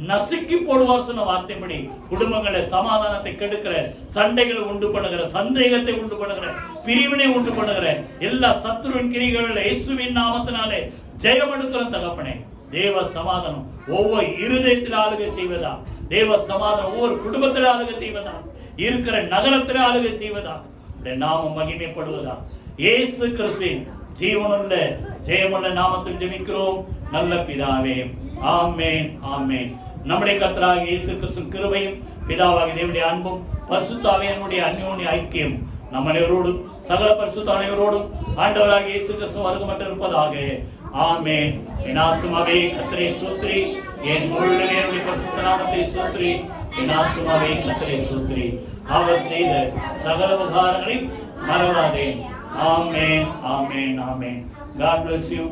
நசுக்கி போடுவார் சொன்ன வார்த்தைப்படி குடும்பங்களை சமாதானத்தை கெடுக்கிற, சண்டைகளை உண்டு பண்ணுகிற, சந்தேகத்தை உண்டு பண்ணுகிற, பிரிவினை உண்டு பண்ணுகிற எல்லா சத்துருவின் கிரிகளில் இயேசுவின் நாமத்தினாலே ஜெயம் எடுக்கிற தகப்பனே, தேவ சமாதானம் ஒவ்வொரு இருதயத்தில் ஆளுகை செய்வதா. தேவ சமாதானம் ஒவ்வொரு குடும்பத்தில் ஆளுகை செய்வதா, இருக்கிற நகரத்தில் ஆளுகை செய்வதா. நாமம் மகிமைப்படுவதா. இயேசு கிறிஸ்துவின் ஜீவனுள்ள ஜெயமுள்ள நாமத்தில் ஜெபிக்கிறோம் நல்ல பிதாவே. ஆமென், ஆமென். நம்முடைய கர்த்தராகிய இயேசு கிறிஸ்துவின் கிருபையும் பிதாவாகிய தேவனுடைய அன்பும் பரிசுத்த ஆவியானவருடைய அன்யோன்ய ஐக்கியம் நம்ம அனைவரோடும் சகல பரிசுத்த அனைவரோடும் ஆண்டவராகிய இயேசு கிறிஸ்து வருகமட்டு இருப்பதாக. ஆமென். என் ஆத்துமாவே கர்த்தரை ஸ்தோத்திரி, என் முழு பரிசுத்த நாமத்தை ஸ்தோத்திரி, என் ஆத்துமாவே கர்த்தரை ஸ்தோத்திரி, அவர் செய்த சகல உபகாரங்களையும் மறவாதே. Amen, amen, amen. God bless you.